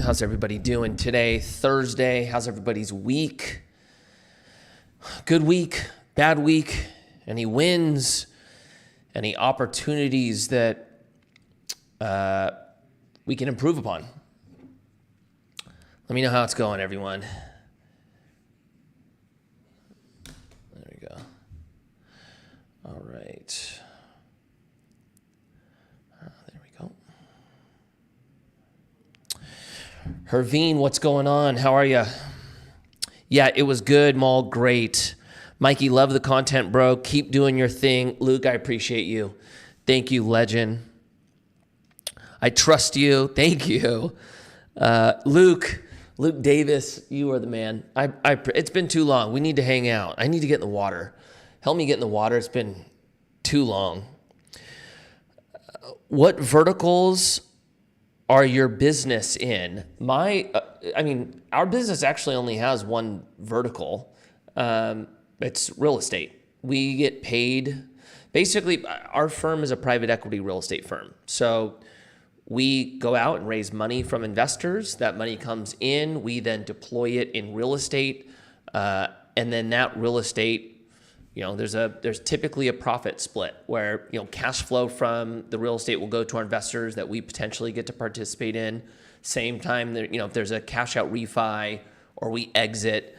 How's everybody doing today? Thursday. How's everybody's week? Good week, bad week, any wins, any opportunities that we can improve upon? Let me know how it's going, everyone. There we go. All right. There we go. Hervine, what's going on? How are you? Yeah, it was good, Maul. Great. Mikey, love the content, bro. Keep doing your thing. Luke, I appreciate you. Thank you, legend. I trust you. Thank you. Luke Davis, you are the man. It's been too long. We need to hang out. I need to get in the water. Help me get in the water. It's been too long. What verticals are your business in? Our business actually only has one vertical. It's real estate. We get paid. Basically, our firm is a private equity real estate firm. So we go out and raise money from investors. That money comes in. We then deploy it in real estate. And then that real estate, there's typically a profit split where, cash flow from the real estate will go to our investors that we potentially get to participate in. Same time, if there's a cash out refi or we exit,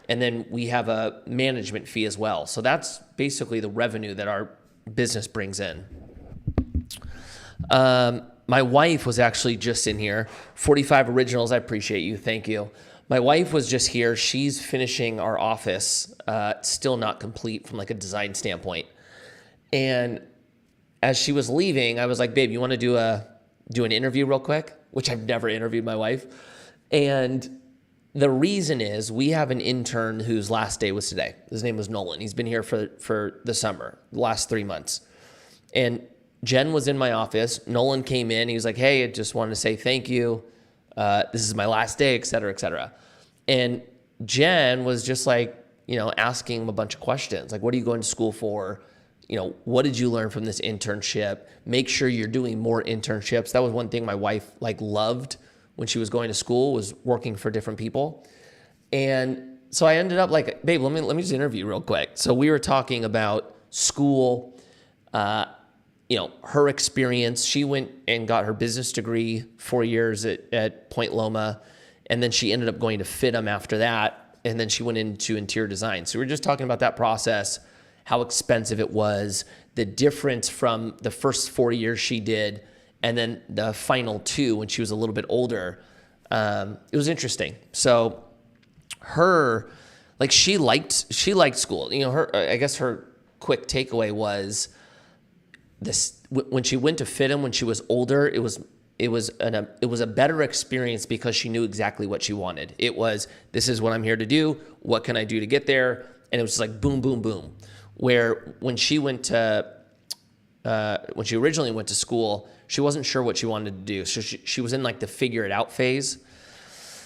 and then we have a management fee as well. So that's basically the revenue that our business brings in. My wife was actually just in here. 45 Originals, I appreciate you. Thank you. My wife was just here. She's finishing our office, still not complete from like a design standpoint. And as she was leaving, I was like, babe, you want to do an interview real quick? Which I've never interviewed my wife. And the reason is we have an intern whose last day was today. His name was Nolan. He's been here for the summer, the last 3 months. And Jen was in my office. Nolan came in. He was like, hey, I just wanted to say thank you. This is my last day, et cetera, et cetera. And Jen was just like, asking him a bunch of questions. Like, what are you going to school for? What did you learn from this internship? Make sure you're doing more internships. That was one thing my wife loved when she was going to school, was working for different people. And so I ended up like, babe, let me just interview real quick. So we were talking about school, her experience. She went and got her business degree 4 years at Point Loma, and then she ended up going to FITM after that, and then she went into interior design. So we were just talking about that process, how expensive it was, the difference from the first 4 years she did, and then the final 2 when she was a little bit older. It was interesting. So she liked school. I guess her quick takeaway was this: when she went to FITM when she was older, it was a better experience because she knew exactly what she wanted. It was, this is what I'm here to do. What can I do to get there? And it was just like boom, boom, boom. Where when she originally went to school, she wasn't sure what she wanted to do. So she was in like the figure it out phase.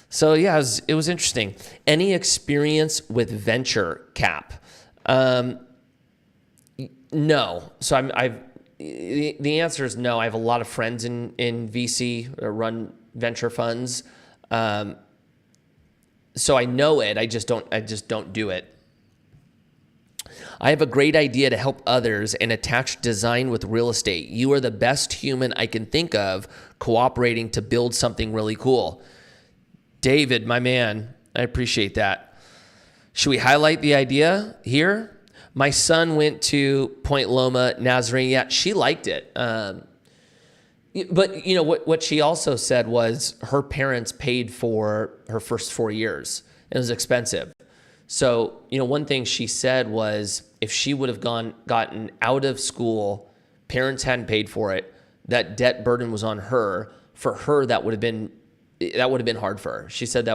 So yeah, it was interesting. Any experience with venture cap? No. So the answer is no. I have a lot of friends in VC or run venture funds. So I know it. I just don't do it. I have a great idea to help others and attach design with real estate. You are the best human I can think of cooperating to build something really cool. David, my man, I appreciate that. Should we highlight the idea here? My son went to Point Loma, Nazarene. Yeah, she liked it. But what she also said was her parents paid for her first 4 years. It was expensive. So, one thing she said was if she would have gotten out of school, parents hadn't paid for it, that debt burden was on her. For her, that would have been hard for her. She said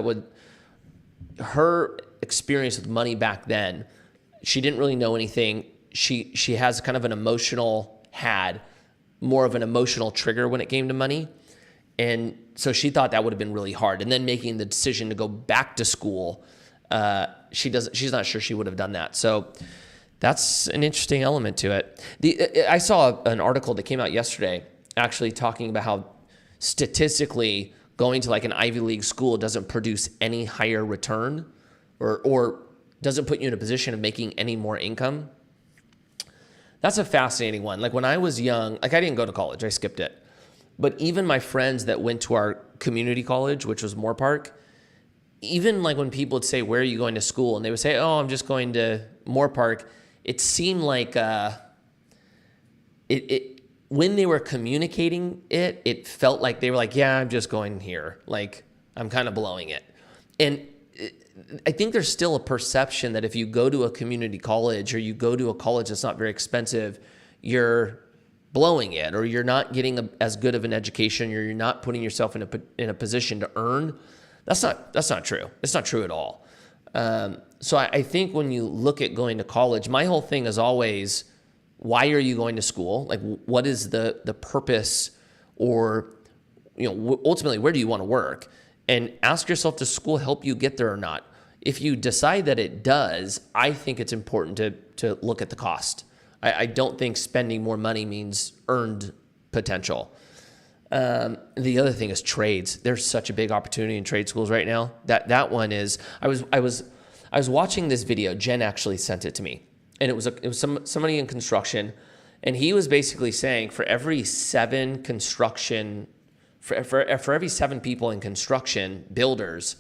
her experience with money back then, she didn't really know anything. She has kind of had more of an emotional trigger when it came to money. And so she thought that would have been really hard. And then making the decision to go back to school, she's not sure she would have done that. So that's an interesting element to it. I saw an article that came out yesterday actually talking about how statistically going to like an Ivy League school doesn't produce any higher return or doesn't put you in a position of making any more income. That's a fascinating one. Like when I was young, like I didn't go to college, I skipped it. But even my friends that went to our community college, which was Moorpark, even like when people would say, where are you going to school? And they would say, oh, I'm just going to Moorpark. It seemed like when they were communicating it, it felt like they were like, yeah, I'm just going here. Like I'm kind of blowing it. And I think there's still a perception that if you go to a community college or you go to a college that's not very expensive, you're blowing it, or you're not getting as good of an education, or you're not putting yourself in a position to earn. That's not true. It's not true at all. So I think when you look at going to college, my whole thing is always, why are you going to school? Like, what is the purpose, or ultimately, where do you want to work? And ask yourself, does school help you get there or not? If you decide that it does, I think it's important to look at the cost. I don't think spending more money means earned potential. The other thing is trades. There's such a big opportunity in trade schools right now. That one is. I was watching this video. Jen actually sent it to me, and it was somebody in construction, and he was basically saying for every 7 construction. For every 7 people in construction, builders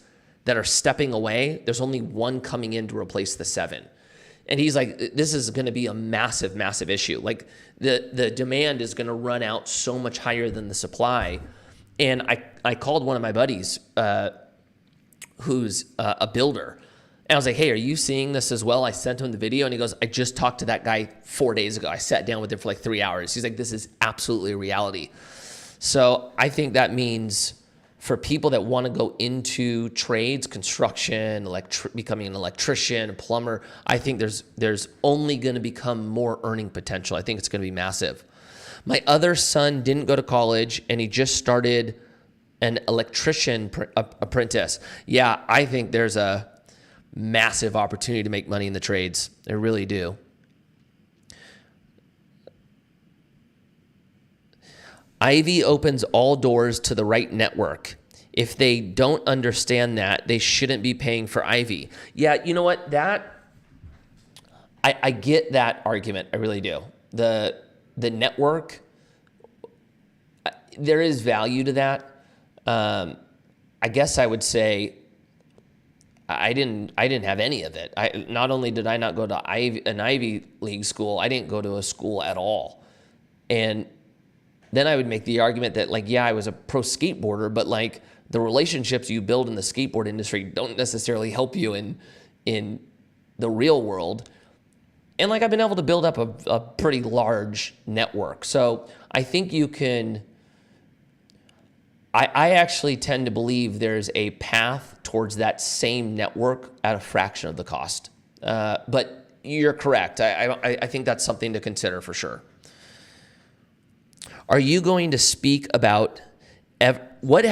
that are stepping away, there's only 1 coming in to replace the 7. And he's like, this is going to be a massive, massive issue. Like the demand is going to run out so much higher than the supply. And I called one of my buddies who's a builder. And I was like, hey, are you seeing this as well? I sent him the video, and he goes, I just talked to that guy 4 days ago. I sat down with him for like 3 hours. He's like, this is absolutely a reality. So I think that means for people that want to go into trades, construction, becoming an electrician, a plumber, I think there's only going to become more earning potential. I think it's going to be massive. My other son didn't go to college, and he just started an electrician apprentice. Yeah, I think there's a massive opportunity to make money in the trades. I really do. Ivy opens all doors to the right network. If they don't understand that, they shouldn't be paying for Ivy. Yeah, you know what? I get that argument. I really do. The network, there is value to that. I guess I would say I didn't have any of it. Not only did I not go to an Ivy League school, I didn't go to a school at all. And then I would make the argument that, like, yeah, I was a pro skateboarder, but like the relationships you build in the skateboard industry don't necessarily help you in the real world. And like I've been able to build up a pretty large network. So I think you can, I actually tend to believe there's a path towards that same network at a fraction of the cost. But you're correct. I think that's something to consider for sure. Are you going to speak about what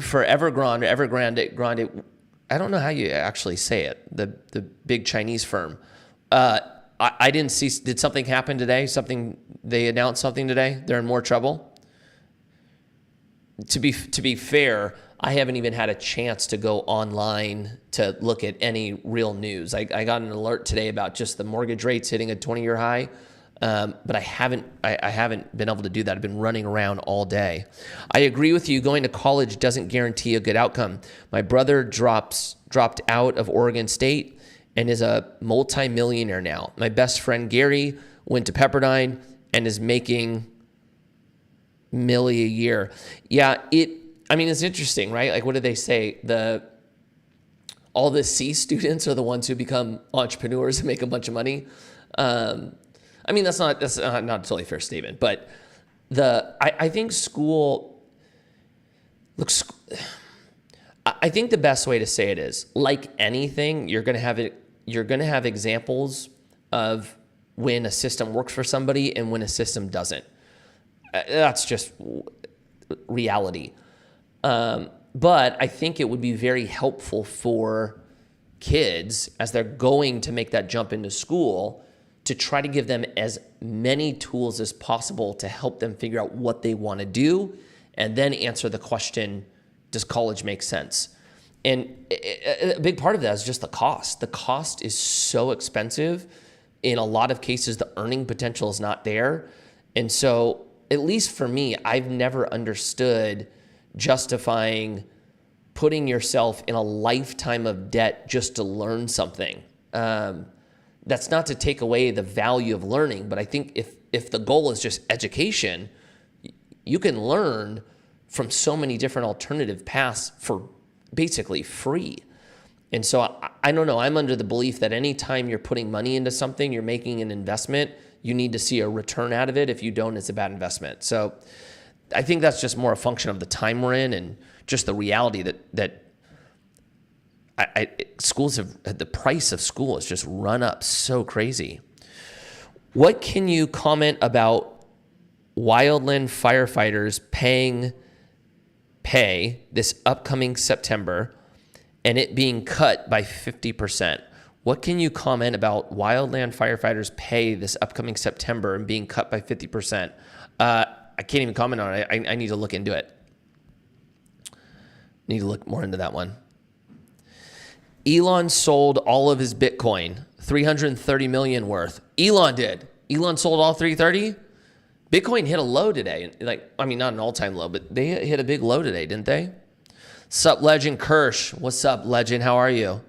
for Evergrande? I don't know how you actually say it. The big Chinese firm. I didn't see. Did something happen today? They announced something today. They're in more trouble. To be fair, I haven't even had a chance to go online to look at any real news. I got an alert today about just the mortgage rates hitting a 20-year high. But I haven't been able to do that. I've been running around all day. I agree with you. Going to college doesn't guarantee a good outcome. My brother dropped out of Oregon State and is a multimillionaire now. My best friend Gary went to Pepperdine and is making $1 million a year. Yeah, it's interesting, right? Like, what did they say? All the C students are the ones who become entrepreneurs and make a bunch of money. That's not a totally fair statement, but I think school looks. I think the best way to say it is, like anything, you're going to have examples of when a system works for somebody and when a system doesn't. That's just reality. But I think it would be very helpful for kids as they're going to make that jump into school to try to give them as many tools as possible to help them figure out what they want to do and then answer the question, does college make sense? And a big part of that is just the cost. The cost is so expensive. In a lot of cases, the earning potential is not there. And so, at least for me, I've never understood justifying putting yourself in a lifetime of debt just to learn something. That's not to take away the value of learning, but I think if the goal is just education, you can learn from so many different alternative paths for basically free. And so I don't know, I'm under the belief that anytime you're putting money into something, you're making an investment, you need to see a return out of it. If you don't, it's a bad investment. So I think that's just more a function of the time we're in and just the reality that schools have, the price of school has just run up so crazy. What can you comment about wildland firefighters pay this upcoming September and it being cut by 50%? What can you comment about wildland firefighters pay this upcoming September and being cut by 50%? I can't even comment on it. I need to look into it. Need to look more into that one. Elon sold all of his Bitcoin, 330 million worth. Elon did. Elon sold all 330? Bitcoin hit a low today. Not an all-time low, but they hit a big low today, didn't they? Sup, Legend Kirsch. What's up, Legend? How are you?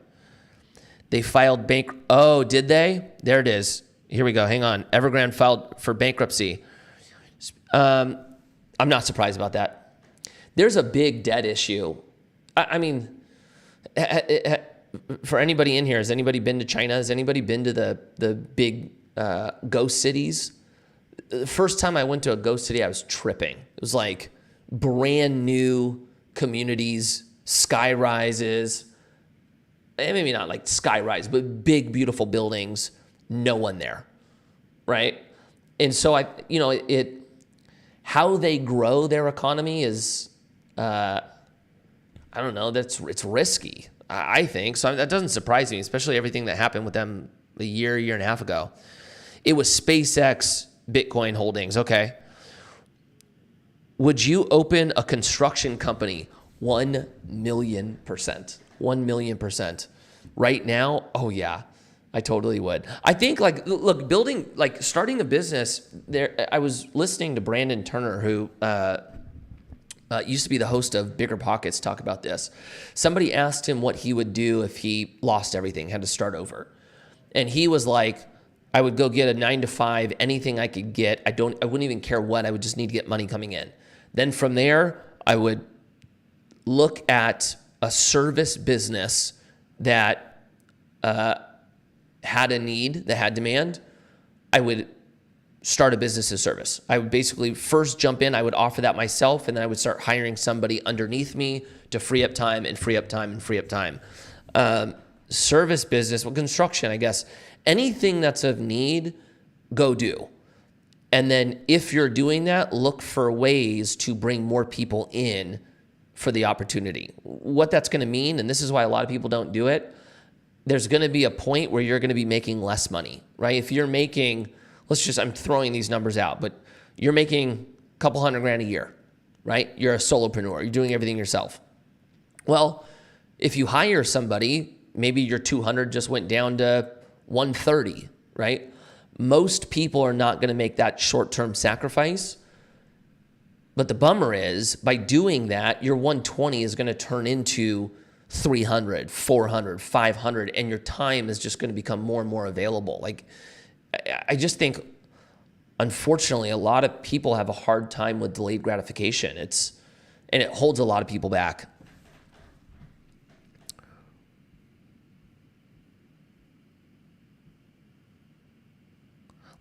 They filed Oh, did they? There it is. Here we go. Hang on. Evergrande filed for bankruptcy. I'm not surprised about that. There's a big debt issue. For anybody in here, has anybody been to China? Has anybody been to the big ghost cities? The first time I went to a ghost city, I was tripping. It was like brand new communities, sky rises, maybe not like sky rise, but big, beautiful buildings, no one there, right? And so how they grow their economy is, I don't know, it's risky, I think. So that doesn't surprise me, especially everything that happened with them a year and a half ago. It was SpaceX Bitcoin holdings. Okay. Would you open a construction company? 1 million%. 1 million%. Right now, oh yeah, I totally would. I think starting a business there. I was listening to Brandon Turner, who used to be the host of Bigger Pockets, talk about this. Somebody asked him what he would do if he lost everything, had to start over. And he was like, I would go get a 9-to-5, anything I could get. I wouldn't even care what, I would just need to get money coming in. Then from there, I would look at a service business that had a need, that had demand. I would start a business as service. I would basically first jump in, I would offer that myself, and then I would start hiring somebody underneath me to free up time and free up time and free up time. Service business, construction, I guess. Anything that's of need, go do. And then if you're doing that, look for ways to bring more people in for the opportunity. What that's going to mean, and this is why a lot of people don't do it, there's going to be a point where you're going to be making less money, right? If you're making, I'm throwing these numbers out, but you're making a couple $100,000 a year, right? You're a solopreneur. You're doing everything yourself. Well, if you hire somebody, maybe your 200 just went down to 130, right? Most people are not going to make that short-term sacrifice. But the bummer is, by doing that, your 120 is going to turn into 300, 400, 500, and your time is just going to become more and more available. I just think, unfortunately, a lot of people have a hard time with delayed gratification. And it holds a lot of people back.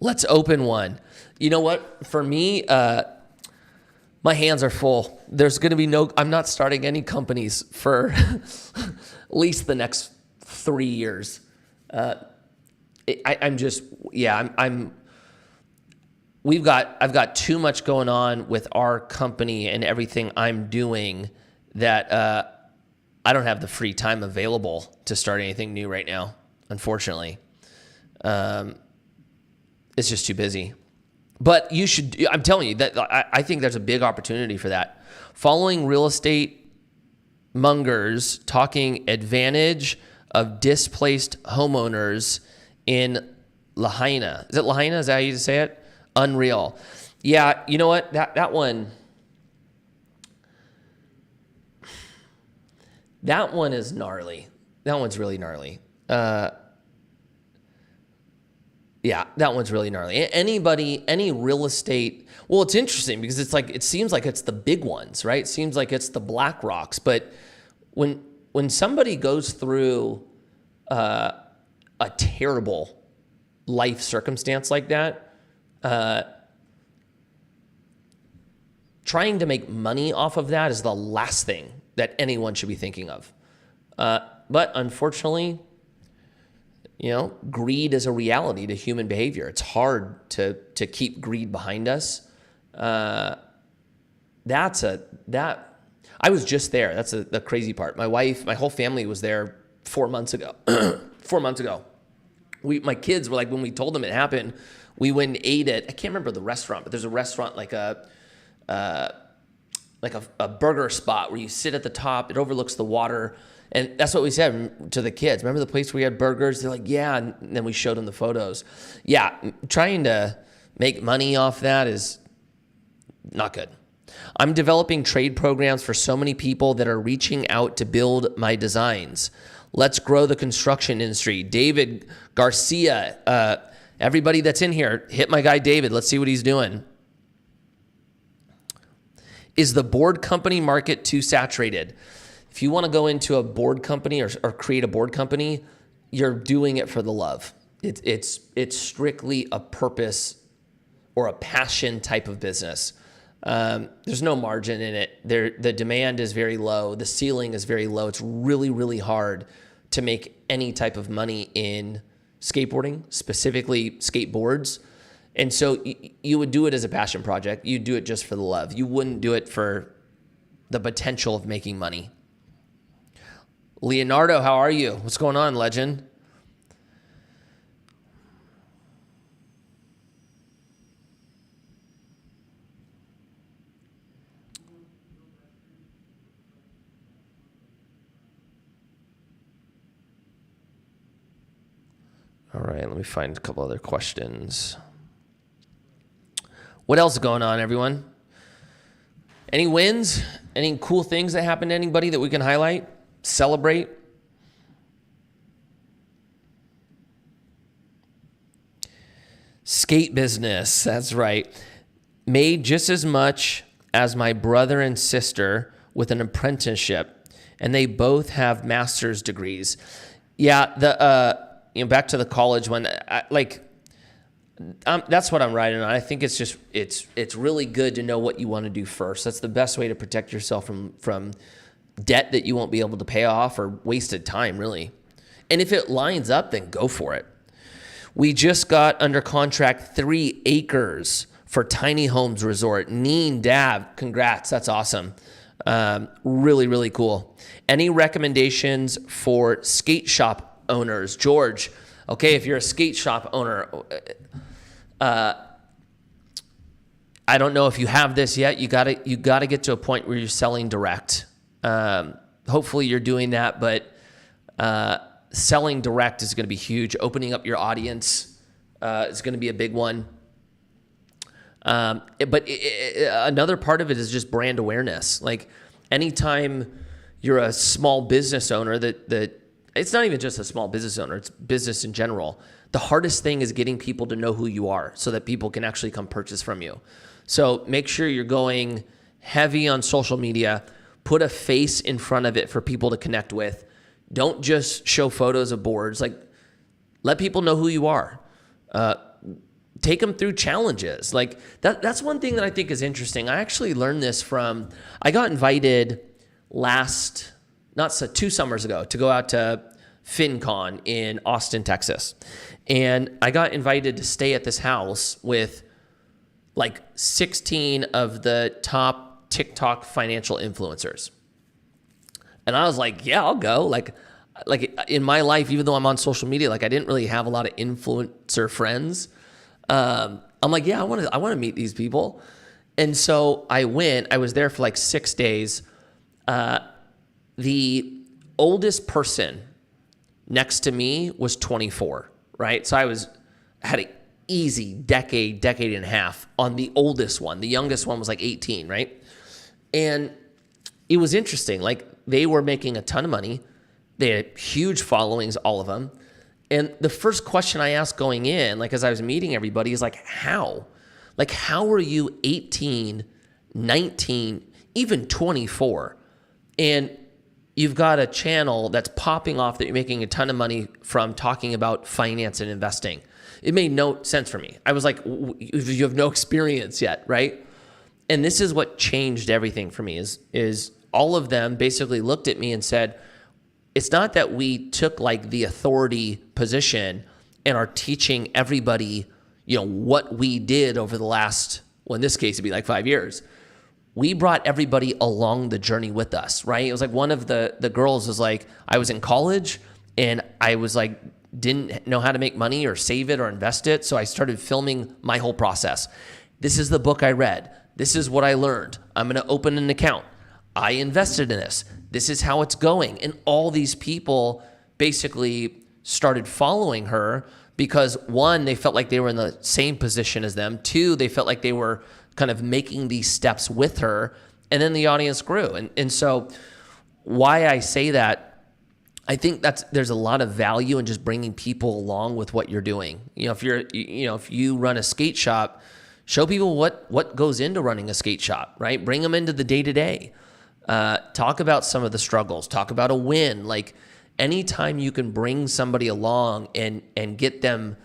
Let's open one. You know what? For me, my hands are full. There's going to be I'm not starting any companies for at least the next 3 years. I've got too much going on with our company and everything I'm doing that I don't have the free time available to start anything new right now, unfortunately. It's just too busy. But you should, I'm telling you that I think there's a big opportunity for that. Following real estate mongers talking advantage of displaced homeowners in Lahaina. Is it Lahaina? Is that how you say it? Unreal. Yeah, you know what? That one is gnarly. That one's really gnarly. Yeah, that one's really gnarly. Any real estate, well, it's interesting because it's like, it seems like it's the big ones, right? It seems like it's the Black Rocks. But when somebody goes through a terrible life circumstance like that, trying to make money off of that is the last thing that anyone should be thinking of. But unfortunately, greed is a reality to human behavior. It's hard to keep greed behind us. I was just there. That's the crazy part. My wife, my whole family was there 4 months ago. 4 months ago. My kids were like, when we told them it happened, we went and ate at, I can't remember the restaurant, but there's a restaurant like a burger spot where you sit at the top, it overlooks the water. And that's what we said to the kids. Remember the place where we had burgers? They're like, yeah. And then we showed them the photos. Yeah, trying to make money off that is not good. I'm developing trade programs for so many people that are reaching out to build my designs. Let's grow the construction industry. David Garcia, everybody that's in here, hit my guy David. Let's see what he's doing. Is the board company market too saturated? If you want to go into a board company or create a board company, you're doing it for the love. It's strictly a purpose or a passion type of business. There's no margin in it. The demand is very low. The ceiling is very low. It's really, really hard to make any type of money in skateboarding, specifically skateboards. And so you would do it as a passion project. You'd do it just for the love. You wouldn't do it for the potential of making money. Leonardo, how are you? What's going on, legend? All right, let me find a couple other questions. What else is going on, everyone? Any wins? Any cool things that happened to anybody that we can highlight? Celebrate? Skate business, that's right. Made just as much as my brother and sister with an apprenticeship, and they both have master's degrees. Yeah, back to the college one. That's what I'm writing on. I think it's really good to know what you want to do first. That's the best way to protect yourself from debt that you won't be able to pay off or wasted time, really. And if it lines up, then go for it. We just got under contract 3 acres for Tiny Homes Resort. Neen Dab, congrats. That's awesome. Really, really cool. Any recommendations for skate shop owners? George, okay, if you're a skate shop owner, I don't know if you have this yet. You gotta get to a point where you're selling direct. Hopefully you're doing that, but selling direct is going to be huge. Opening up your audience is going to be a big one. But another part of it is just brand awareness. Like anytime you're a small business owner that it's not even just a small business owner, it's business in general. The hardest thing is getting people to know who you are so that people can actually come purchase from you. So make sure you're going heavy on social media. Put a face in front of it for people to connect with. Don't just show photos of boards. Like, let people know who you are. Take them through challenges. Like that's one thing that I think is interesting. I actually learned this I got invited 2 summers ago to go out to FinCon in Austin, Texas. And I got invited to stay at this house with like 16 of the top TikTok financial influencers. And I was like, yeah, I'll go. Like in my life, even though I'm on social media, like I didn't really have a lot of influencer friends. I'm like, yeah, I want to meet these people. And so I went. I was there for like 6 days. the oldest person next to me was 24, right? So had an easy decade and a half on the oldest one. The youngest one was like 18, right? And it was interesting. Like, they were making a ton of money. They had huge followings, all of them. And the first question I asked going in, like as I was meeting everybody, is like, how? Like, how are you 18, 19, even 24? And you've got a channel that's popping off that you're making a ton of money from talking about finance and investing. It made no sense for me. I was like, you have no experience yet, right? And this is what changed everything for me is all of them basically looked at me and said, it's not that we took like the authority position and are teaching everybody, what we did over the last, well, in this case, it'd be like 5 years. We brought everybody along the journey with us, right? It was like one of the girls was like, I was in college and I was like, didn't know how to make money or save it or invest it. So I started filming my whole process. This is the book I read. This is what I learned. I'm going to open an account. I invested in this. This is how it's going. And all these people basically started following her because, one, they felt like they were in the same position as them. Two, they felt like they were kind of making these steps with her. And then the audience grew. And so why I say that, I think there's a lot of value in just bringing people along with what you're doing. If you run a skate shop, show people what goes into running a skate shop, right? Bring them into the day-to-day. Talk about some of the struggles. Talk about a win. Like, anytime you can bring somebody along and get them,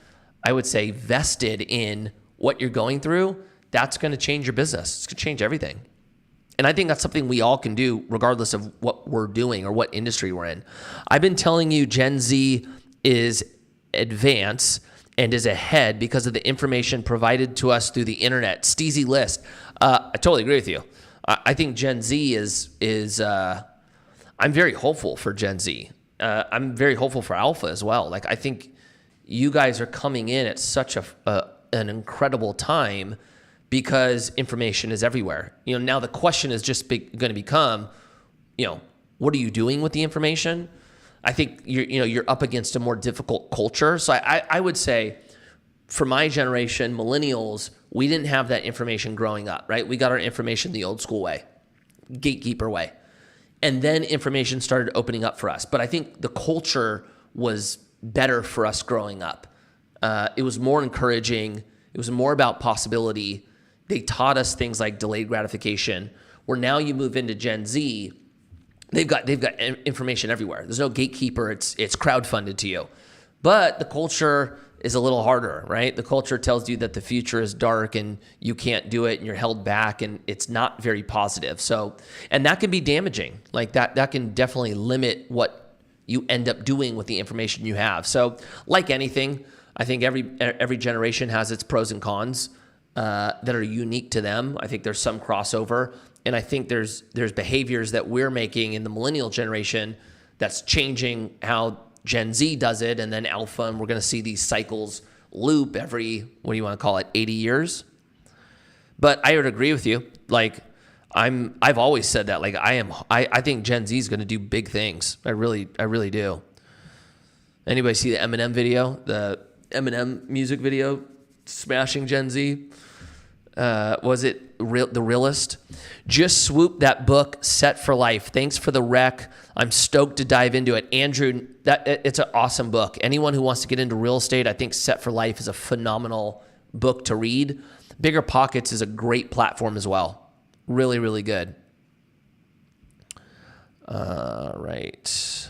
I would say, vested in what you're going through, that's going to change your business. It's going to change everything. And I think that's something we all can do regardless of what we're doing or what industry we're in. I've been telling you Gen Z is advanced and is ahead because of the information provided to us through the internet. Steezy List. I totally agree with you. I think Gen Z is I'm very hopeful for Gen Z. I'm very hopeful for Alpha as well. Like, I think you guys are coming in at such an incredible time because information is everywhere. Now the question is just going to become, what are you doing with the information? I think you're up against a more difficult culture. So I would say, for my generation, millennials, we didn't have that information growing up, right? We got our information the old school way, gatekeeper way. And then information started opening up for us. But I think the culture was better for us growing up. It was more encouraging. It was more about possibility. They taught us things like delayed gratification, where now you move into Gen Z, they've got information everywhere. There's no gatekeeper. It's crowdfunded to you. But the culture is a little harder, right? The culture tells you that the future is dark and you can't do it and you're held back and it's not very positive. So, and that can be damaging. Like that can definitely limit what you end up doing with the information you have. So, like anything, I think every generation has its pros and cons that are unique to them. I think there's some crossover, and I think there's behaviors that we're making in the millennial generation that's changing how Gen Z does it, and then Alpha, and we're going to see these cycles loop every, what do you want to call it, 80 years? But I would agree with you. Like, I've always said that. Like, I think Gen Z is going to do big things. I really do. Anybody see the Eminem video? The Eminem music video smashing Gen Z? Was it The Realist? Just swoop that book, Set for Life. Thanks for the rec. I'm stoked to dive into it. Andrew, it's an awesome book. Anyone who wants to get into real estate, I think Set for Life is a phenomenal book to read. Bigger Pockets is a great platform as well. Really, really good. Right.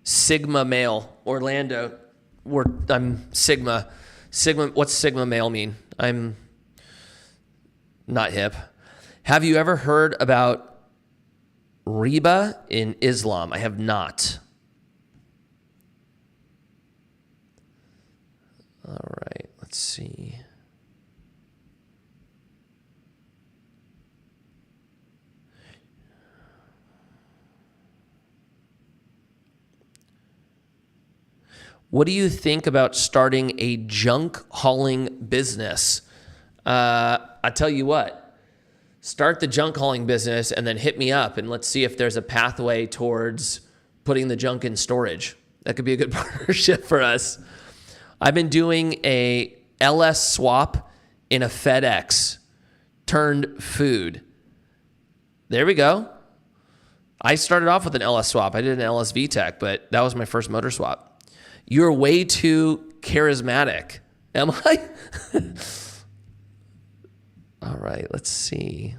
Sigma male, Orlando. I'm Sigma. What's Sigma male mean? I'm not hip. Have you ever heard about riba in Islam? I have not. All right, let's see. What do you think about starting a junk hauling business? I tell you what, start the junk hauling business and then hit me up and let's see if there's a pathway towards putting the junk in storage. That could be a good partnership for us. I've been doing a LS swap in a FedEx turned food. There we go. I started off with an LS swap. I did an LS VTEC, but that was my first motor swap. You're way too charismatic. Am I? All right, let's see.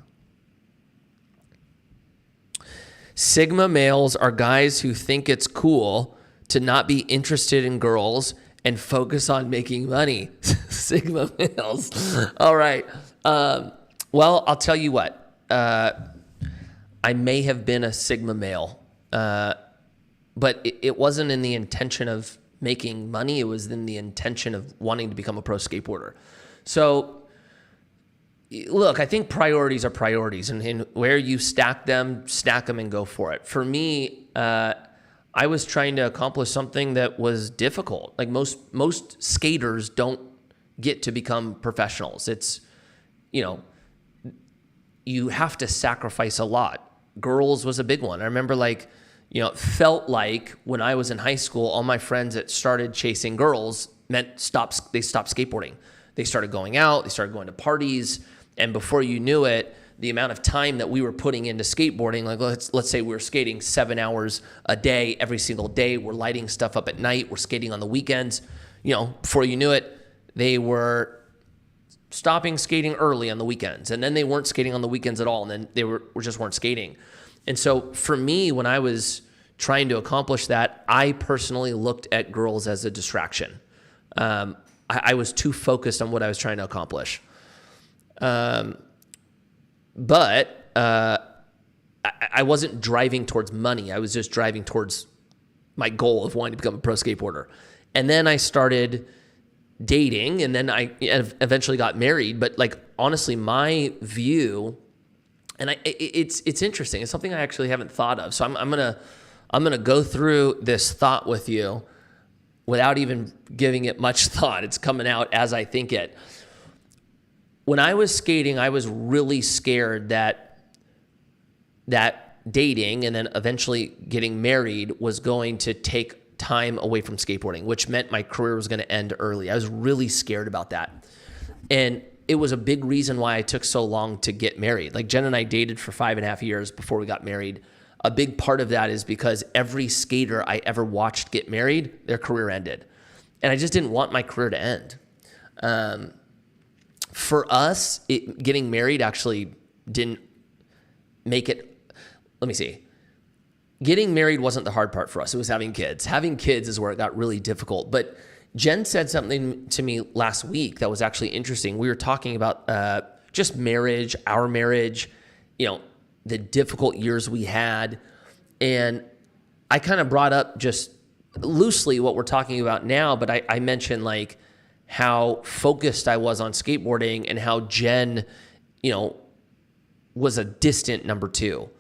Sigma males are guys who think it's cool to not be interested in girls and focus on making money. Sigma males. All right. Well, I'll tell you what. I may have been a Sigma male, but it wasn't in the intention of making money. It was in the intention of wanting to become a pro skateboarder. So, look, I think priorities are priorities, and where you stack them and go for it. For me, I was trying to accomplish something that was difficult. Like most skaters don't get to become professionals. It's, you have to sacrifice a lot. Girls was a big one. I remember it felt like when I was in high school, all my friends that started chasing girls they stopped skateboarding. They started going out, they started going to parties, and before you knew it, the amount of time that we were putting into skateboarding, like let's say we were skating 7 hours a day, every single day, we're lighting stuff up at night, we're skating on the weekends, before you knew it, they were stopping skating early on the weekends, and then they weren't skating on the weekends at all, and then they just weren't skating. And so for me, when I was trying to accomplish that, I personally looked at girls as a distraction. I was too focused on what I was trying to accomplish. But I wasn't driving towards money. I was just driving towards my goal of wanting to become a pro skateboarder. And then I started dating, and then I eventually got married. But honestly, my view, and it's interesting. It's something I actually haven't thought of. So I'm gonna go through this thought with you without even giving it much thought. It's coming out as I think it. When I was skating, I was really scared that dating and then eventually getting married was going to take time away from skateboarding, which meant my career was going to end early. I was really scared about that. And it was a big reason why I took so long to get married. Jen and I dated for 5.5 years before we got married. A big part of that is because every skater I ever watched get married, their career ended. And I just didn't want my career to end. For us, getting married actually didn't make it. Let me see. Getting married wasn't the hard part for us. It was having kids. Having kids is where it got really difficult. But Jen said something to me last week that was actually interesting. We were talking about just marriage, our marriage, the difficult years we had. And I kind of brought up just loosely what we're talking about now, but I mentioned how focused I was on skateboarding and how Jen, was a distant number two.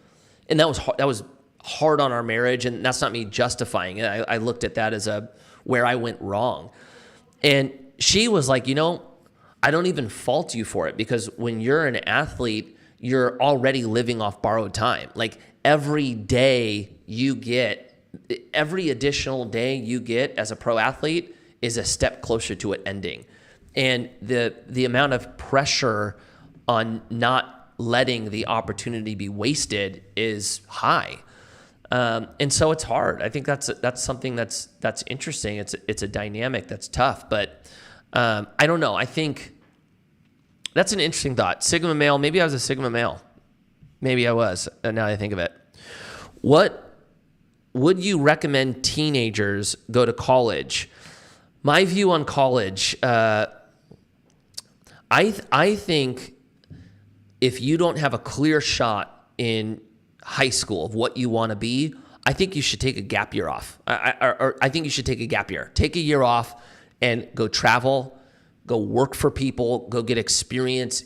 And that was hard on our marriage, and that's not me justifying it. I looked at that as where I went wrong. And she was like, I don't even fault you for it, because when you're an athlete, you're already living off borrowed time. Every additional day you get as a pro athlete is a step closer to it ending. And the amount of pressure on not letting the opportunity be wasted is high. And so it's hard. I think that's something that's interesting. It's a dynamic that's tough, but I don't know. I think that's an interesting thought. Sigma male, maybe I was a Sigma male. Maybe I was, now that I think of it. What would you recommend teenagers go to college? My view on college, I think if you don't have a clear shot in high school of what you want to be, I think you should take a gap year off. I think you should take a gap year. Take a year off and go travel, go work for people, go get experience.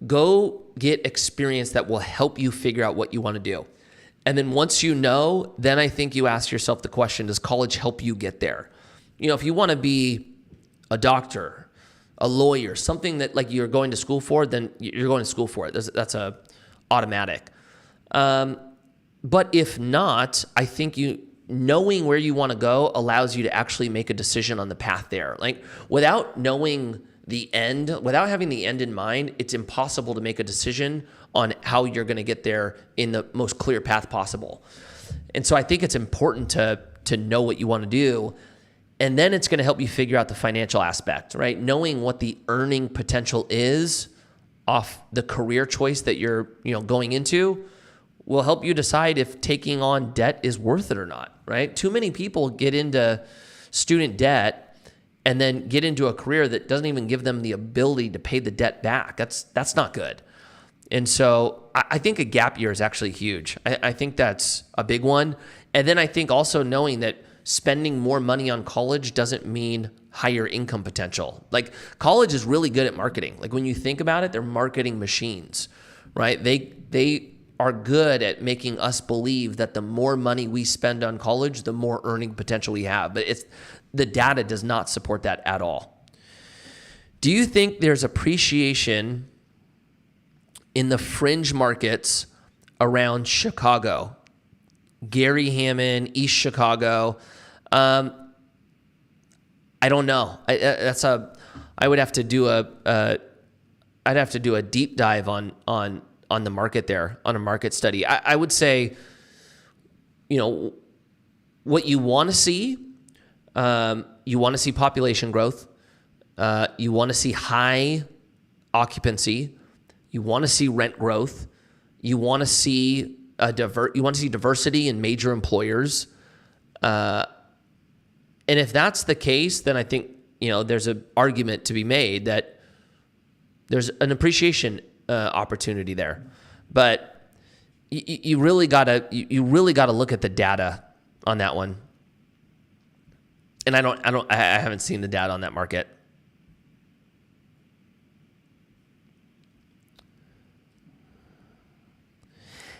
Go get experience that will help you figure out what you want to do. And then once you know, then I think you ask yourself the question, does college help you get there? If you want to be a doctor, a lawyer, something that like you're going to school for, then you're going to school for it. That's a automatic. But if not, I think knowing where you want to go allows you to actually make a decision on the path there. Like without knowing the end, without having the end in mind, it's impossible to make a decision on how you're going to get there in the most clear path possible. And so I think it's important to know what you want to do. And then it's going to help you figure out the financial aspect, right? Knowing what the earning potential is off the career choice that you're, going into will help you decide if taking on debt is worth it or not, right? Too many people get into student debt and then get into a career that doesn't even give them the ability to pay the debt back. That's not good. And so I think a gap year is actually huge. I think that's a big one. And then I think also knowing that spending more money on college doesn't mean higher income potential. Like college is really good at marketing. Like when you think about it, they're marketing machines, right? They are good at making us believe that the more money we spend on college, the more earning potential we have. But the data does not support that at all. Do you think there's appreciation in the fringe markets around Chicago? Gary Hammond, East Chicago. I don't know. I would have to do I'd have to do a deep dive on the market there, on a market study. I would say, what you want to see, you want to see population growth. You want to see high occupancy. You want to see rent growth. You want to see diversity in major employers. And if that's the case, then I think, there's an argument to be made that there's an appreciation opportunity there. But you really gotta look at the data on that one. And I haven't seen the data on that market.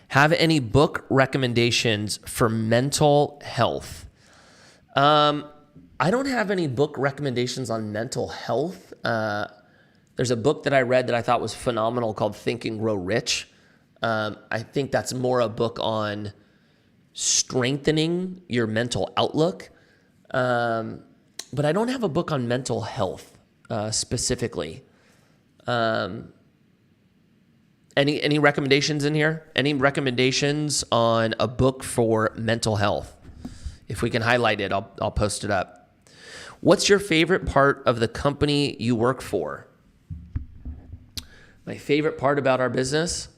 Have any book recommendations for mental health? I don't have any book recommendations on mental health. There's a book that I read that I thought was phenomenal called Think and Grow Rich. I think that's more a book on strengthening your mental outlook. But I don't have a book on mental health specifically. Any recommendations in here? Any recommendations on a book for mental health? If we can highlight it, I'll post it up. What's your favorite part of the company you work for? My favorite part about our business?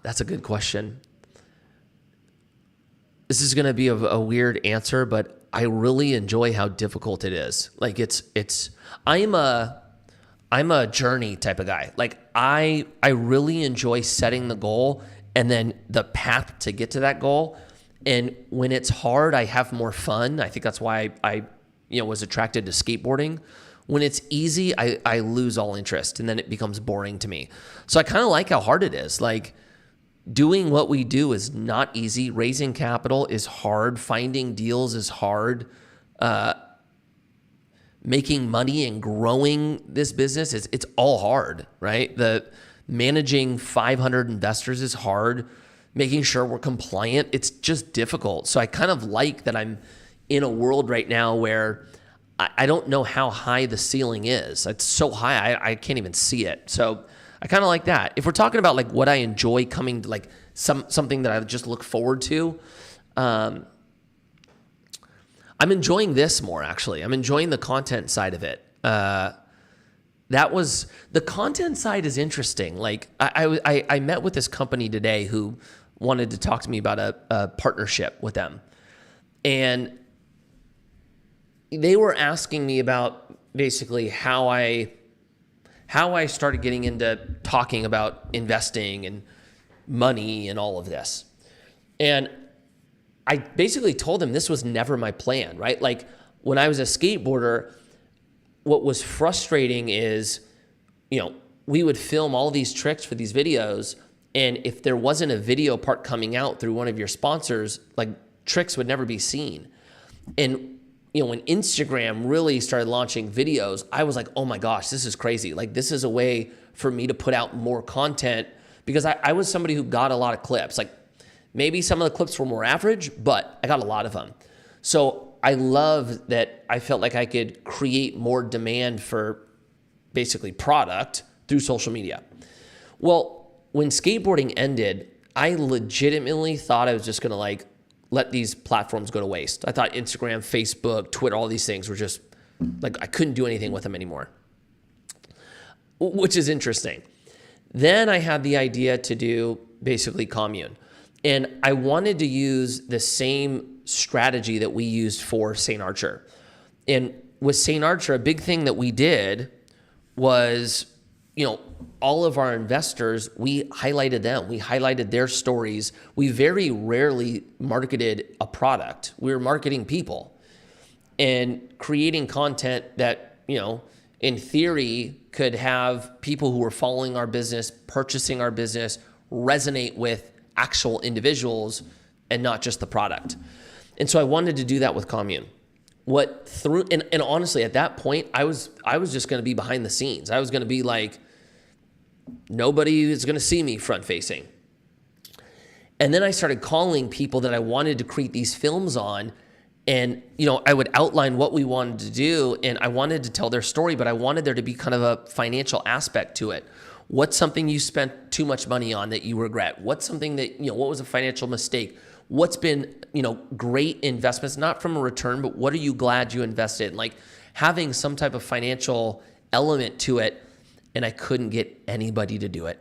That's a good question. This is going to be a weird answer, but I really enjoy how difficult it is. Like I'm a journey type of guy. Like I really enjoy setting the goal and then the path to get to that goal. And when it's hard, I have more fun. I think that's why I was attracted to skateboarding. When it's easy, I lose all interest and then it becomes boring to me. So I kind of like how hard it is. Like doing what we do is not easy. Raising capital is hard. Finding deals is hard. Making money and growing this business, it's all hard, right? Managing 500 investors is hard. Making sure we're compliant, it's just difficult. So I kind of like that I'm in a world right now where I don't know how high the ceiling is. It's so high, I can't even see it. So I kind of like that. If we're talking about like what I enjoy coming to, like something that I just look forward to, I'm enjoying this more, actually. I'm enjoying the content side of it. The content side is interesting. Like I met with this company today who wanted to talk to me about a partnership with them. And they were asking me about basically how I started getting into talking about investing and money and all of this. And I basically told them this was never my plan, right? Like when I was a skateboarder, what was frustrating is, we would film all these tricks for these videos. And if there wasn't a video part coming out through one of your sponsors, like tricks would never be seen. And, when Instagram really started launching videos, I was like, oh my gosh, this is crazy. Like, this is a way for me to put out more content, because I was somebody who got a lot of clips. Like, maybe some of the clips were more average, but I got a lot of them. So I love that I felt like I could create more demand for basically product through social media. Well, when skateboarding ended, I legitimately thought I was just gonna like let these platforms go to waste. I thought Instagram, Facebook, Twitter, all these things were just like, I couldn't do anything with them anymore, which is interesting. Then I had the idea to do basically Commune. And I wanted to use the same strategy that we used for St. Archer. And with St. Archer, a big thing that we did was, all of our investors, we highlighted them. We highlighted their stories. We very rarely marketed a product. We were marketing people and creating content that, in theory could have people who were following our business, purchasing our business, resonate with actual individuals and not just the product. And so I wanted to do that with Commune. And honestly, at that point, I was just going to be behind the scenes. I was going to be like, nobody is going to see me front facing. And then I started calling people that I wanted to create these films on. And, I would outline what we wanted to do, and I wanted to tell their story, but I wanted there to be kind of a financial aspect to it. What's something you spent too much money on that you regret? What's something that, what was a financial mistake? What's been, great investments, not from a return, but what are you glad you invested in? Like, having some type of financial element to it. And I couldn't get anybody to do it.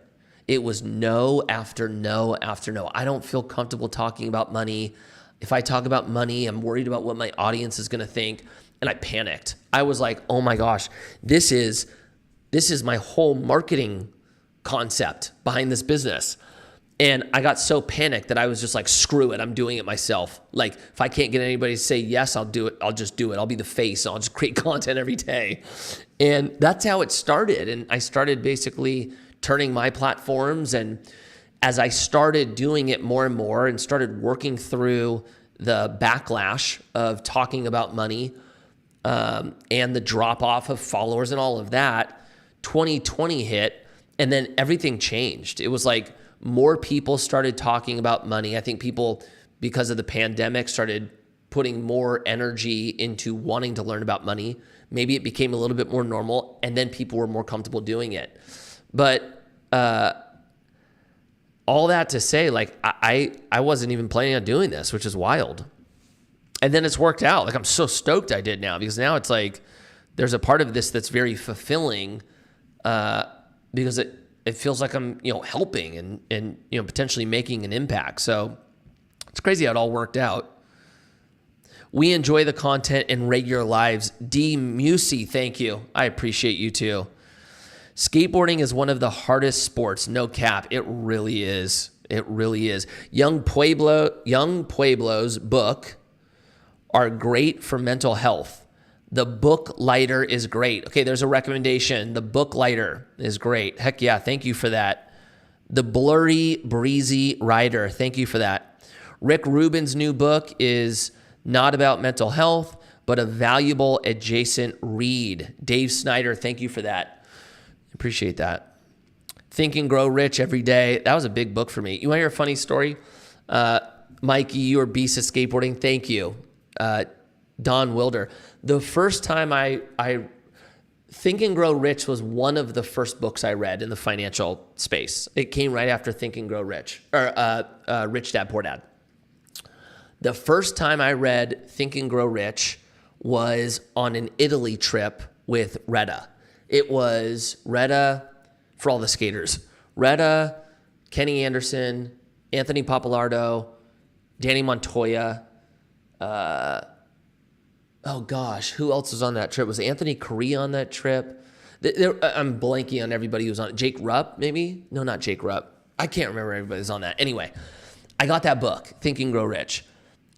It was no after no after no. I don't feel comfortable talking about money. If I talk about money, I'm worried about what my audience is going to think. And I panicked. I was like, oh my gosh, this is my whole marketing concept behind this business. And I got so panicked that I was just like, screw it, I'm doing it myself. Like, if I can't get anybody to say yes, I'll do it. I'll just do it. I'll be the face. I'll just create content every day. And that's how it started. And I started basically turning my platforms. And as I started doing it more and more and started working through the backlash of talking about money and the drop off of followers and all of that, 2020 hit, and then everything changed. It was like, more people started talking about money. I think people, because of the pandemic, started putting more energy into wanting to learn about money. Maybe it became a little bit more normal, and then people were more comfortable doing it. But all that to say, like, I wasn't even planning on doing this, which is wild. And then it's worked out. Like, I'm so stoked I did now, because now it's like there's a part of this that's very fulfilling because it feels like I'm, helping and potentially making an impact. So it's crazy how it all worked out. We enjoy the content in regular lives. D. Musey, thank you. I appreciate you too. Skateboarding is one of the hardest sports, no cap. It really is. It really is. Young Pueblo's book are great for mental health. The Book Lighter is great. Okay, there's a recommendation. The Book Lighter is great. Heck yeah, thank you for that. The Blurry Breezy Rider, thank you for that. Rick Rubin's new book is not about mental health, but a valuable adjacent read. Dave Snyder, thank you for that. Appreciate that. Think and Grow Rich Every Day. That was a big book for me. You want to hear a funny story? Mikey, you are beast at skateboarding. Thank you. Don Wilder. The first time I Think and Grow Rich was one of the first books I read in the financial space. It came right after Think and Grow Rich, or Rich Dad Poor Dad. The first time I read Think and Grow Rich was on an Italy trip with Retta. It was Retta, for all the skaters, Retta, Kenny Anderson, Anthony Papalardo, Danny Montoya, oh gosh, who else was on that trip? Was Anthony Correa on that trip? I'm blanking on everybody who was on it. Jake Rupp, maybe? No, not Jake Rupp. I can't remember everybody who's on that. Anyway, I got that book, Think and Grow Rich,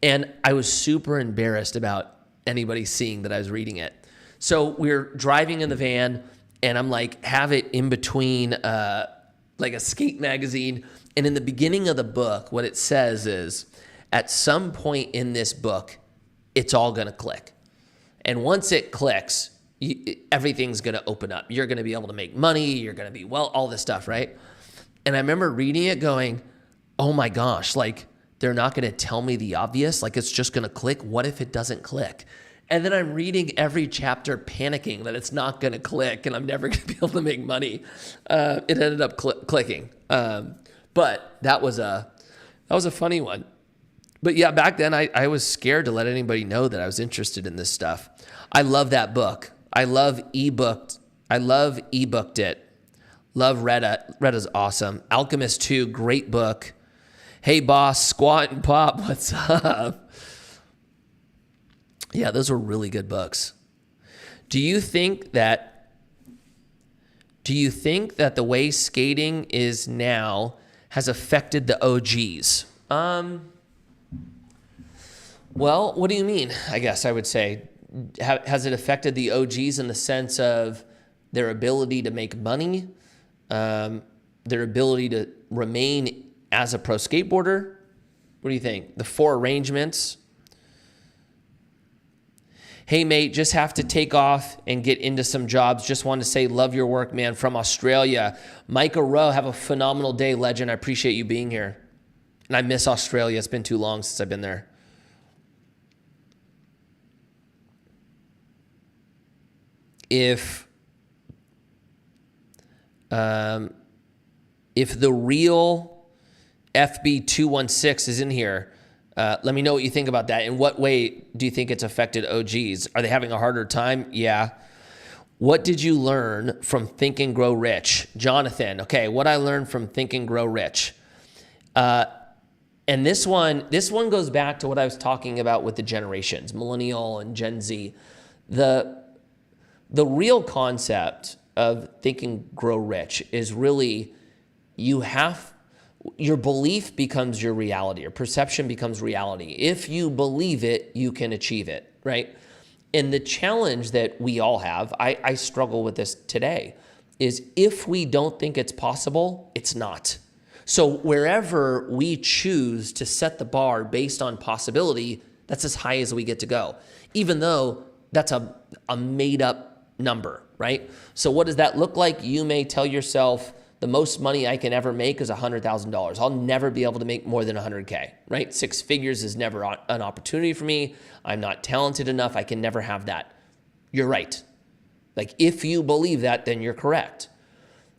and I was super embarrassed about anybody seeing that I was reading it. So we're driving in the van, and I'm like, have it in between like a skate magazine. And in the beginning of the book, what it says is, at some point in this book, it's all gonna click. And once it clicks, everything's going to open up. You're going to be able to make money. You're going to be all this stuff, right? And I remember reading it going, oh my gosh, like they're not going to tell me the obvious. Like it's just going to click. What if it doesn't click? And then I'm reading every chapter panicking that it's not going to click and I'm never going to be able to make money. It ended up clicking. But that was a funny one. But yeah, back then I was scared to let anybody know that I was interested in this stuff. I love that book. I love ebooked it. Love Retta. Retta's awesome. Alchemist 2, great book. Hey boss, Squat and Pop, what's up? Yeah, those were really good books. Do you think that the way skating is now has affected the OGs? Well, what do you mean? I guess I would say, has it affected the OGs in the sense of their ability to make money, their ability to remain as a pro skateboarder? What do you think? The 4 arrangements. Hey, mate, just have to take off and get into some jobs. Just want to say, love your work, man, from Australia. Micah Rowe, have a phenomenal day, legend. I appreciate you being here. And I miss Australia. It's been too long since I've been there. If the real FB216 is in here, let me know what you think about that. In what way do you think it's affected OGs? Are they having a harder time? Yeah. What did you learn from Think and Grow Rich? Jonathan, okay, what I learned from Think and Grow Rich. And this one goes back to what I was talking about with the generations, Millennial and Gen Z. The real concept of Think and Grow Rich is really your belief becomes your reality. Your perception becomes reality. If you believe it, you can achieve it, right? And the challenge that we all have, I struggle with this today, is if we don't think it's possible, it's not. So wherever we choose to set the bar based on possibility, that's as high as we get to go, even though that's a made up number, right? So what does that look like? You may tell yourself, the most money I can ever make is $100,000. I'll never be able to make more than 100K, right? 6 figures is never an opportunity for me. I'm not talented enough. I can never have that. You're right. Like if you believe that, then you're correct.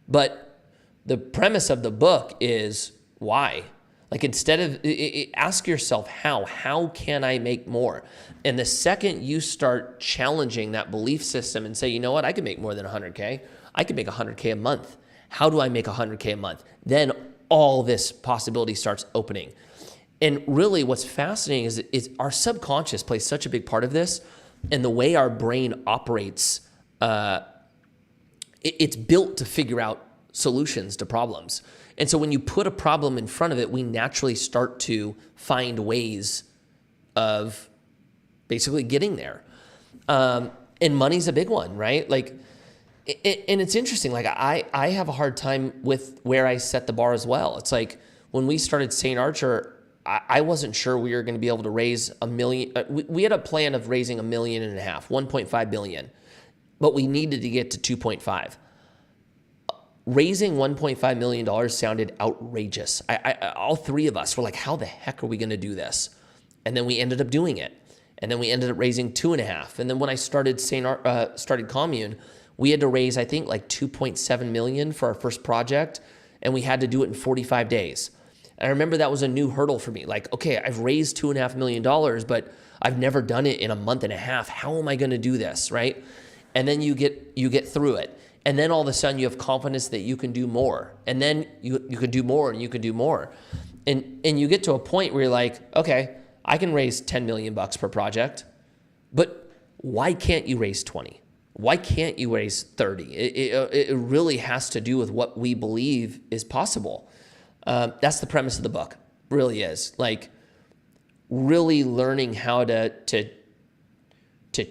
But the premise of the book is why? Like instead of, ask yourself how can I make more? And the second you start challenging that belief system and say, you know what, I can make more than 100K. I can make 100K a month. How do I make 100K a month? Then all this possibility starts opening. And really what's fascinating is our subconscious plays such a big part of this, and the way our brain operates, it's built to figure out solutions to problems. And so when you put a problem in front of it, we naturally start to find ways of basically getting there. And money's a big one, right? Like, and it's interesting, like I have a hard time with where I set the bar as well. It's like when we started St. Archer, I wasn't sure we were going to be able to raise $1 million. We had a plan of raising $1.5 million, 1.5 billion, but we needed to get to 2.5. Raising $1.5 million sounded outrageous. All 3 of us were like, how the heck are we going to do this? And then we ended up doing it. And then we ended up raising 2.5. And then when I started started Commune, we had to raise, I think, like 2.7 million for our first project, and we had to do it in 45 days. And I remember that was a new hurdle for me. Like, okay, I've raised $2.5 million, but I've never done it in a month and a half. How am I going to do this, right? And then you get through it, and then all of a sudden you have confidence that you can do more, and then you can do more, and you can do more, and you get to a point where you're like, okay, I can raise $10 million per project, but why can't you raise 20? Why can't you raise 30? It really has to do with what we believe is possible. That's the premise of the book, really is. Like really learning how to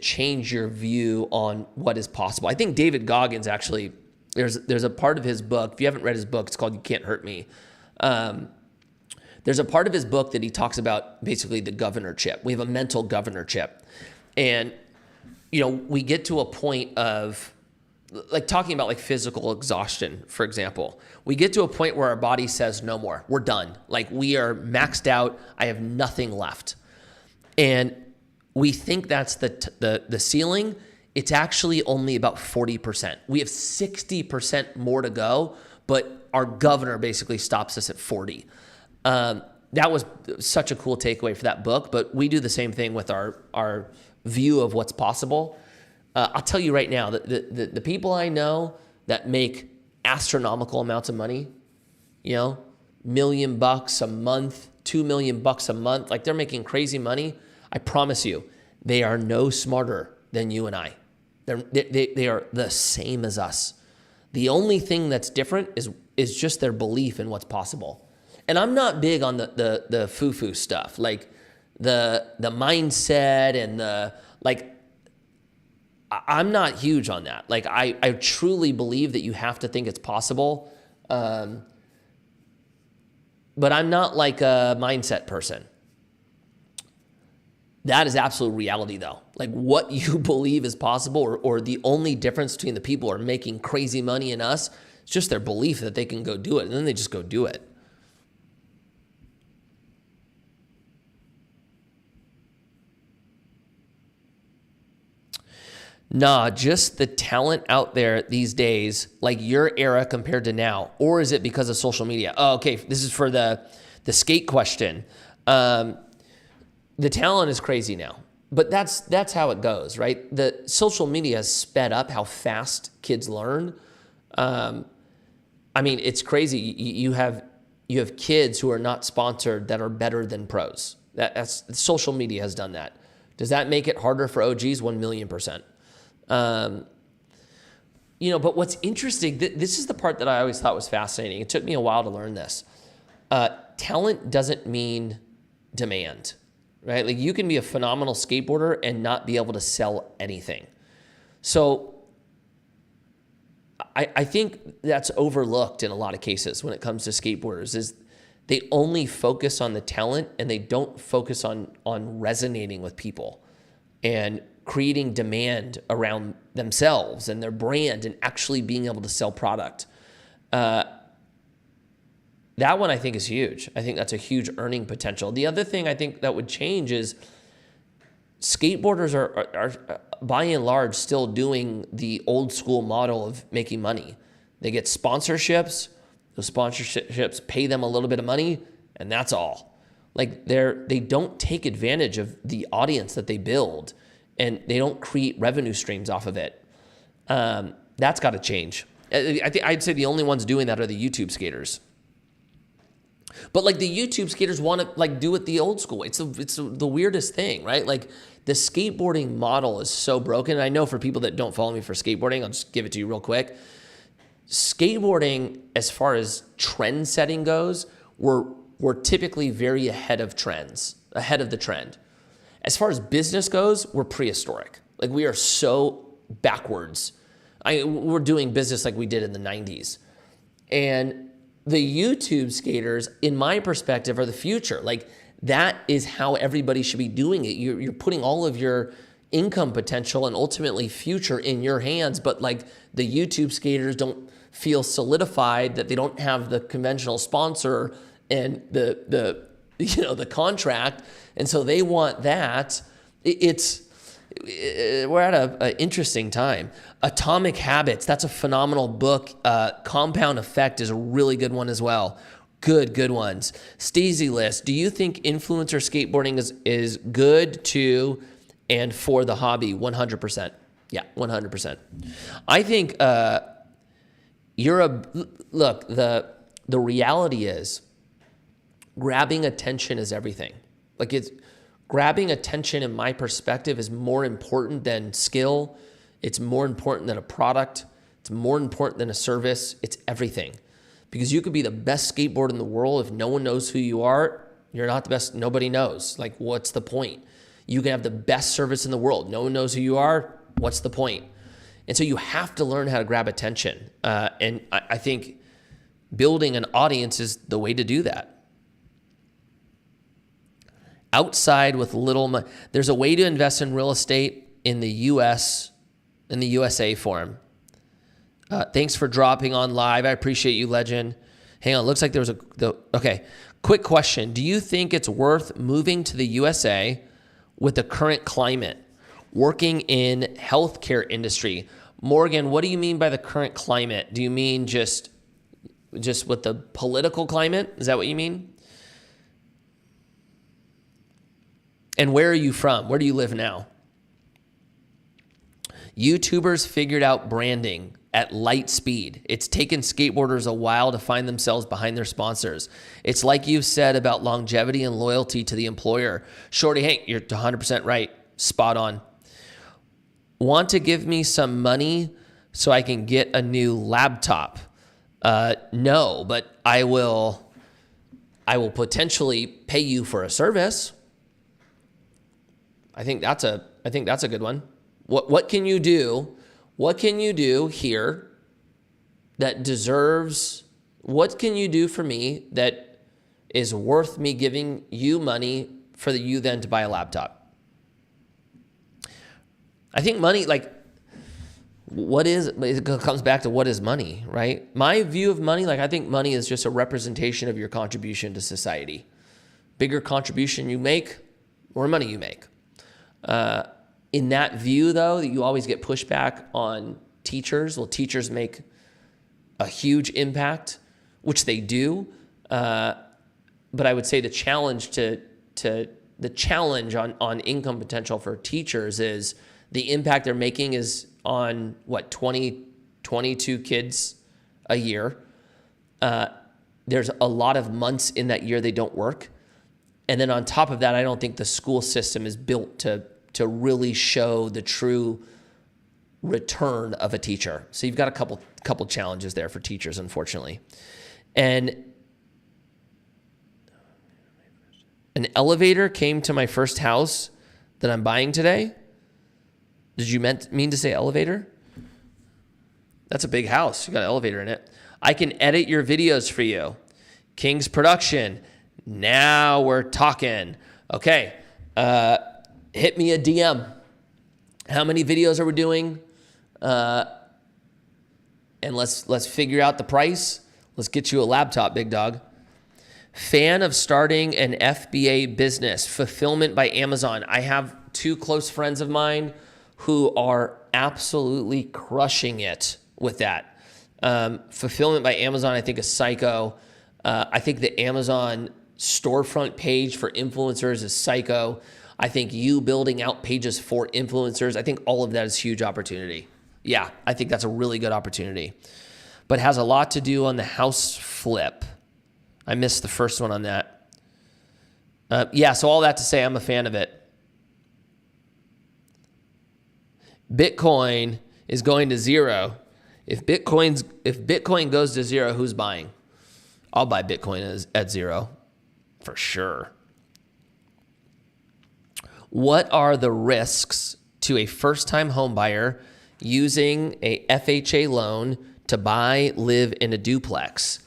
change your view on what is possible. I think David Goggins actually, there's a part of his book, if you haven't read his book, it's called You Can't Hurt Me. There's a part of his book that he talks about basically the governorship. We have a mental governorship. And we get to a point of like talking about like physical exhaustion, for example. We get to a point where our body says no more. We're done. Like we are maxed out. I have nothing left. And we think that's the ceiling. It's actually only about 40%. We have 60% more to go, but our governor basically stops us at 40. That was such a cool takeaway for that book, but we do the same thing with our view of what's possible. I'll tell you right now that the people I know that make astronomical amounts of money, $1 million a month, $2 million a month, like they're making crazy money. I promise you, they are no smarter than you and I. They are the same as us. The only thing that's different is just their belief in what's possible. And I'm not big on the foo-foo stuff, like the mindset and I'm not huge on that. Like I truly believe that you have to think it's possible, but I'm not like a mindset person. That is absolute reality though. Like what you believe is possible or the only difference between the people who are making crazy money and us, it's just their belief that they can go do it, and then they just go do it. Nah, just the talent out there these days, like your era compared to now, or is it because of social media? Oh, okay, this is for the skate question. The talent is crazy now, but that's how it goes, right? The social media has sped up how fast kids learn. It's crazy. You have kids who are not sponsored that are better than pros. That's social media has done that. Does that make it harder for OGs? 1,000,000%. But what's interesting, this is the part that I always thought was fascinating. It took me a while to learn this. Talent doesn't mean demand, right? Like you can be a phenomenal skateboarder and not be able to sell anything. So I think that's overlooked in a lot of cases when it comes to skateboarders is they only focus on the talent and they don't focus on resonating with people and creating demand around themselves and their brand and actually being able to sell product. That one I think is huge. I think that's a huge earning potential. The other thing I think that would change is skateboarders are by and large still doing the old school model of making money. They get sponsorships. Those sponsorships pay them a little bit of money, and that's all. Like they don't take advantage of the audience that they build, and they don't create revenue streams off of it. That's got to change. I'd say the only ones doing that are the YouTube skaters. But like the YouTube skaters want to like do it the old school. It's the weirdest thing, right? Like the skateboarding model is so broken. And I know for people that don't follow me for skateboarding, I'll just give it to you real quick. Skateboarding, as far as trend setting goes, we're typically very ahead of the trend. As far as business goes, we're prehistoric. Like we are so backwards. We're doing business like we did in the 90s. And the YouTube skaters, in my perspective, are the future. Like that is how everybody should be doing it. You're putting all of your income potential and ultimately future in your hands, but like the YouTube skaters don't feel solidified that they don't have the conventional sponsor and the contract, and so they want that. We're at an interesting time. Atomic Habits, that's a phenomenal book. Compound Effect is a really good one as well. Good ones. Steezy List, do you think influencer skateboarding is good to and for the hobby? 100%. Yeah, 100%. I think the reality is grabbing attention is everything. Like grabbing attention, in my perspective, is more important than skill. It's more important than a product. It's more important than a service. It's everything. Because you could be the best skateboarder in the world. If no one knows who you are, you're not the best. Nobody knows. Like, what's the point? You can have the best service in the world. No one knows who you are. What's the point? And so you have to learn how to grab attention. And I think building an audience is the way to do that. Outside with little money. There's a way to invest in real estate in the USA form. Thanks for dropping on live. I appreciate you, legend. Hang on, looks like there was okay. Quick question. Do you think it's worth moving to the USA with the current climate, working in healthcare industry? Morgan, what do you mean by the current climate? Do you mean just with the political climate? Is that what you mean? And where are you from? Where do you live now? YouTubers figured out branding at light speed. It's taken skateboarders a while to find themselves behind their sponsors. It's like you said about longevity and loyalty to the employer. Shorty Hank, you're 100% right. Spot on. Want to give me some money so I can get a new laptop? No, but I will potentially pay you for a service. I think that's a good one. What can you do? What can you do here that deserves, what can you do for me that is worth me giving you money for you then to buy a laptop? I think money, like, it comes back to what is money, right? My view of money, like, I think money is just a representation of your contribution to society. Bigger contribution you make, more money you make. In that view, though, you always get pushback on teachers. Well, teachers make a huge impact, which they do. But I would say the challenge on income potential for teachers is the impact they're making is on 22 kids a year. There's a lot of months in that year they don't work. And then on top of that, I don't think the school system is built to really show the true return of a teacher. So you've got a couple challenges there for teachers, unfortunately. And an elevator came to my first house that I'm buying today. Did you mean to say elevator? That's a big house. You got an elevator in it. I can edit your videos for you. King's Production. Now we're talking. Okay. Hit me a DM. How many videos are we doing? And let's figure out the price. Let's get you a laptop, big dog. Fan of starting an FBA business, Fulfillment by Amazon. I have two close friends of mine who are absolutely crushing it with that. Fulfillment by Amazon, I think, is psycho. I think the Amazon storefront page for influencers is psycho. I think you building out pages for influencers, I think all of that is huge opportunity. Yeah, I think that's a really good opportunity. But has a lot to do on the house flip. I missed the first one on that. Yeah, so all that to say, I'm a fan of it. Bitcoin is going to zero. If Bitcoin goes to zero, who's buying? I'll buy Bitcoin at zero, for sure. What are the risks to a first-time home buyer using a FHA loan to buy, live in a duplex?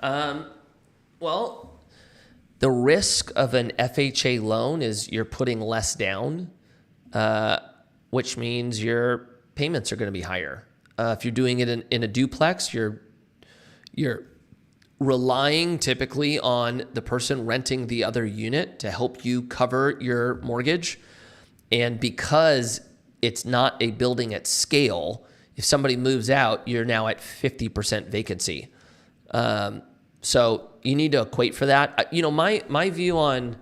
Well, the risk of an FHA loan is you're putting less down, which means your payments are going to be higher. If you're doing it in a duplex, you're relying typically on the person renting the other unit to help you cover your mortgage. And because it's not a building at scale, if somebody moves out, you're now at 50% vacancy. So you need to equate for that. My view on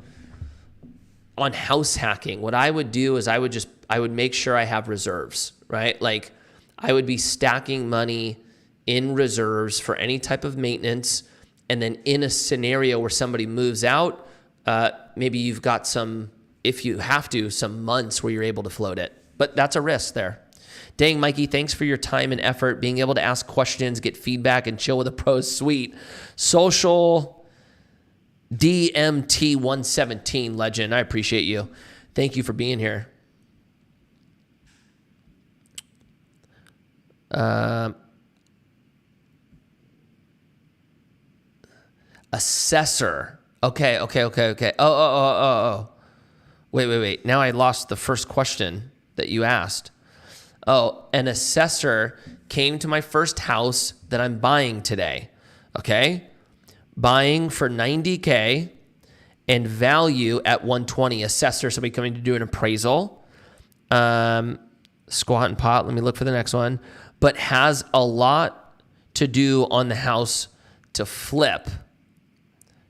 house hacking, what I would do is I would make sure I have reserves, right? Like I would be stacking money in reserves for any type of maintenance. And then in a scenario where somebody moves out, maybe you've got some months where you're able to float it. But that's a risk there. Dang, Mikey, thanks for your time and effort. Being able to ask questions, get feedback, and chill with the pros, sweet. Social DMT 117 legend, I appreciate you. Thank you for being here. Assessor. Okay. Oh. Wait. Now I lost the first question. that you asked. Oh, an assessor came to my first house that I'm buying today. Okay? Buying for $90K and value at $120. Assessor, somebody coming to do an appraisal. Squat and pot. Let me look for the next one. But has a lot to do on the house to flip.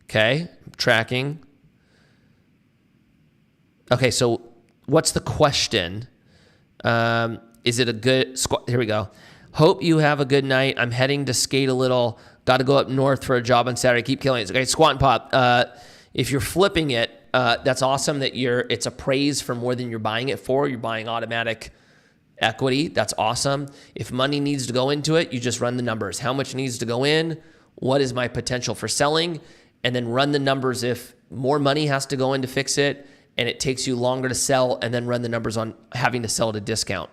Okay? Tracking. Okay, so what's the question? Is it a good squat? Here we go. Hope you have a good night. I'm heading to skate a little. Got to go up north for a job on Saturday. Keep killing it. Okay, squat and pop. If you're flipping it, that's awesome that it's appraised for more than you're buying it for. You're buying automatic equity. That's awesome. If money needs to go into it, you just run the numbers. How much needs to go in? What is my potential for selling? And then run the numbers if more money has to go in to fix it and it takes you longer to sell, and then run the numbers on having to sell at a discount.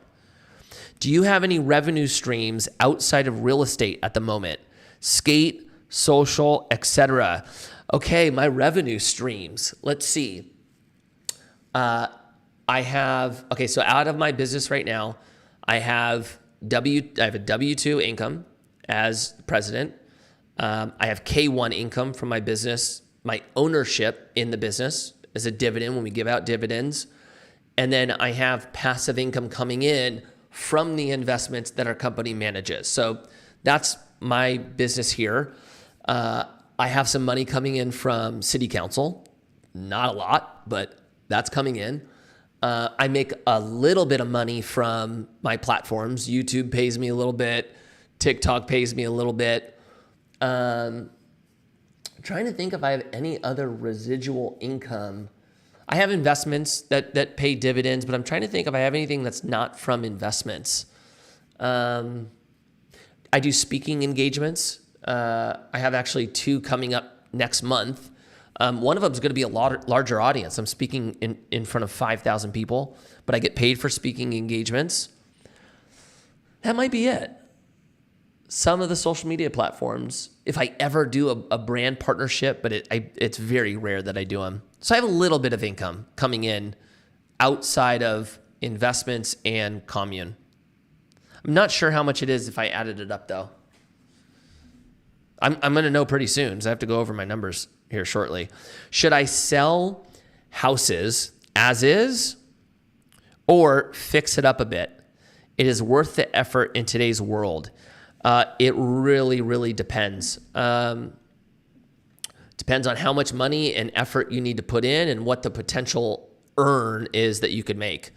Do you have any revenue streams outside of real estate at the moment? Skate, social, etc. Okay, my revenue streams. Let's see. So out of my business right now, I have a W-2 income as president. I have K-1 income from my business, my ownership in the business as a dividend when we give out dividends. And then I have passive income coming in from the investments that our company manages. So that's my business here. I have some money coming in from city council. Not a lot, but that's coming in. I make a little bit of money from my platforms. YouTube pays me a little bit. TikTok pays me a little bit. I'm trying to think if I have any other residual income. I have investments that pay dividends, but I'm trying to think if I have anything that's not from investments. I do speaking engagements. I have actually 2 coming up next month. One of them is going to be a larger audience. I'm speaking in front of 5,000 people, but I get paid for speaking engagements. That might be it. Some of the social media platforms, if I ever do a brand partnership, but it's very rare that I do them. So I have a little bit of income coming in outside of investments and commune. I'm not sure how much it is if I added it up, though. I'm going to know pretty soon, so I have to go over my numbers here shortly. Should I sell houses as is or fix it up a bit? It is worth the effort in today's world. It really, really depends. Depends on how much money and effort you need to put in and what the potential earn is that you could make.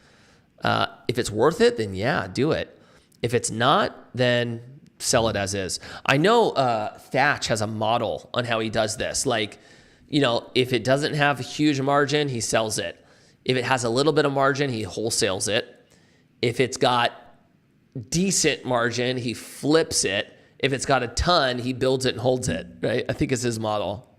If it's worth it, then yeah, do it. If it's not, then sell it as is. I know Thatch has a model on how he does this. Like, if it doesn't have a huge margin, he sells it. If it has a little bit of margin, he wholesales it. If it's got decent margin, he flips it. If it's got a ton, he builds it and holds it, right? I think it's his model.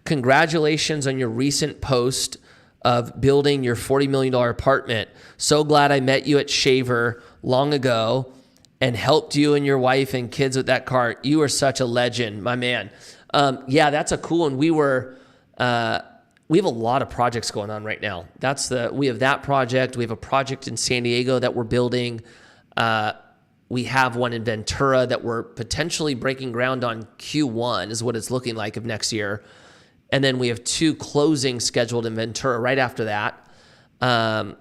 Congratulations on your recent post of building your $40 million apartment. So glad I met you at Shaver long ago and helped you and your wife and kids with that cart. You are such a legend, my man. Yeah, that's a cool one. We have a lot of projects going on right now. We have that project. We have a project in San Diego that we're building. We have one in Ventura that we're potentially breaking ground on Q1 is what it's looking like of next year. And then we have 2 closings scheduled in Ventura right after that. And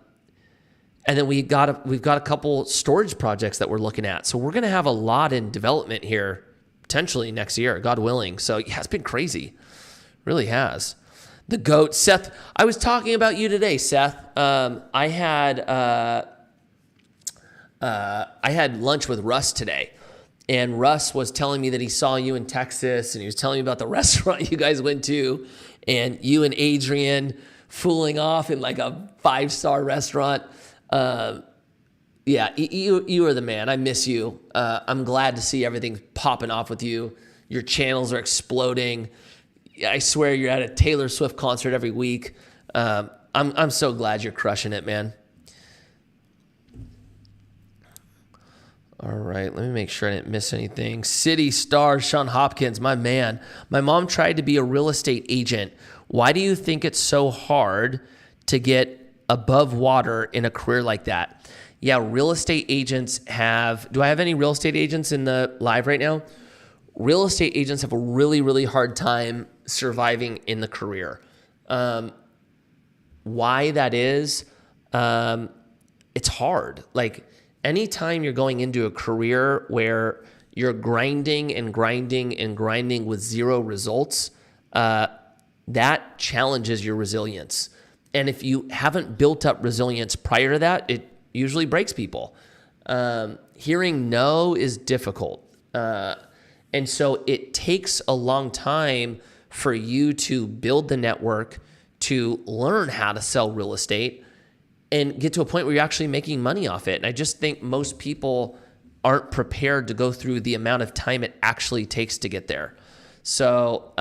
then we've got a couple storage projects that we're looking at. So we're going to have a lot in development here potentially next year, God willing. So yeah, it's been crazy. Really has. The GOAT, Seth. I was talking about you today, Seth. I had lunch with Russ today. And Russ was telling me that he saw you in Texas, and he was telling me about the restaurant you guys went to, and you and Adrian fooling off in like a 5-star restaurant. Yeah, you are the man. I miss you. I'm glad to see everything popping off with you. Your channels are exploding. I swear you're at a Taylor Swift concert every week. I'm so glad you're crushing it, man. All right, let me make sure I didn't miss anything. City Star, Sean Hopkins, my man. My mom tried to be a real estate agent. Why do you think it's so hard to get above water in a career like that. Yeah, real estate agents do I have any real estate agents in the live right now? Real estate agents have a really, really hard time surviving in the career. Why that is, it's hard. Like anytime you're going into a career where you're grinding and grinding and grinding with zero results, that challenges your resilience. And if you haven't built up resilience prior to that, it usually breaks people. Hearing no is difficult. And so it takes a long time for you to build the network, to learn how to sell real estate, and get to a point where you're actually making money off it. And I just think most people aren't prepared to go through the amount of time it actually takes to get there. So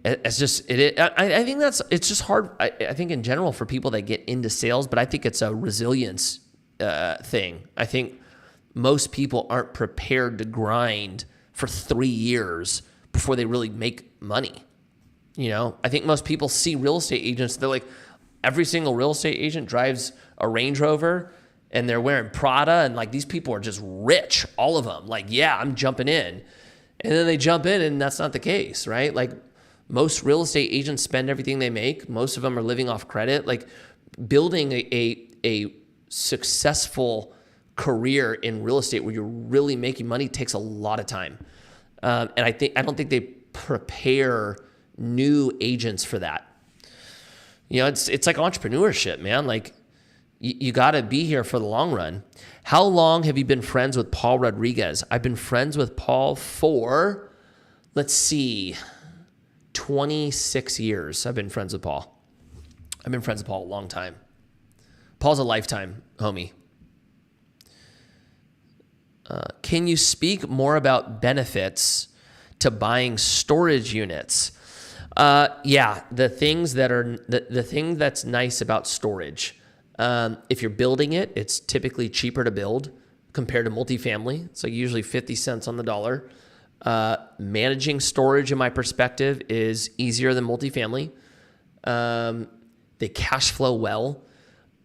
it's just, I think it's just hard. I think in general for people that get into sales, but I think it's a resilience thing. I think most people aren't prepared to grind for 3 years before they really make money. You know, I think most people see real estate agents, they're like, every single real estate agent drives a Range Rover and they're wearing Prada, and like these people are just rich, all of them. Like, yeah, I'm jumping in. And then they jump in and that's not the case, right? Like most real estate agents spend everything they make. Most of them are living off credit. Like building a successful career in real estate where you're really making money takes a lot of time. And I don't think they prepare new agents for that. You know, it's like entrepreneurship, man. Like you got to be here for the long run. How long have you been friends with Paul Rodriguez? I've been friends with Paul for, let's see, 26 years. I've been friends with Paul. I've been friends with Paul a long time. Paul's a lifetime homie. Can you speak more about benefits to buying storage units? Yeah, the things that are the thing that's nice about storage. If you're building it, it's typically cheaper to build compared to multifamily. It's like usually 50 cents on the dollar. Managing storage, in my perspective, is easier than multifamily. They cash flow well.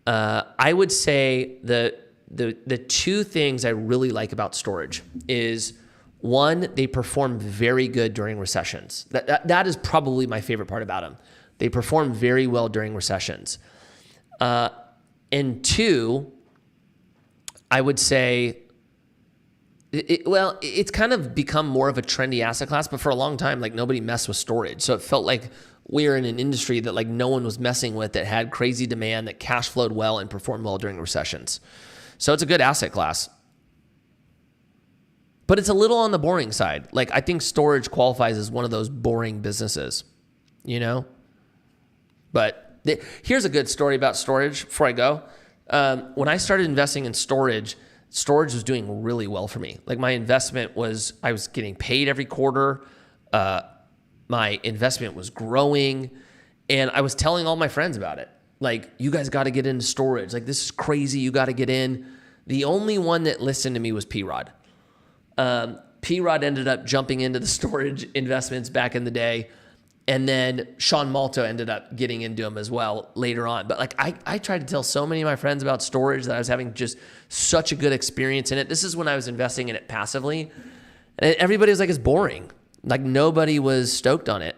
I would say the two things I really like about storage is, one, they perform very good during recessions. That is probably my favorite part about them. They perform very well during recessions. And two, I would say, it's kind of become more of a trendy asset class, but for a long time, like nobody messed with storage. So it felt like we were in an industry that like no one was messing with, that had crazy demand, that cash flowed well and performed well during recessions. So it's a good asset class. But it's a little on the boring side. Like I think storage qualifies as one of those boring businesses, you know? But here's a good story about storage before I go. When I started investing in storage was doing really well for me. Like my investment I was getting paid every quarter. My investment was growing, and I was telling all my friends about it. Like, you guys got to get into storage. Like, this is crazy. You got to get in. The only one that listened to me was P-Rod. P-Rod ended up jumping into the storage investments back in the day. And then Sean Malto ended up getting into them as well later on. But like I tried to tell so many of my friends about storage that I was having just such a good experience in it. This is when I was investing in it passively. And everybody was like, it's boring. Like nobody was stoked on it.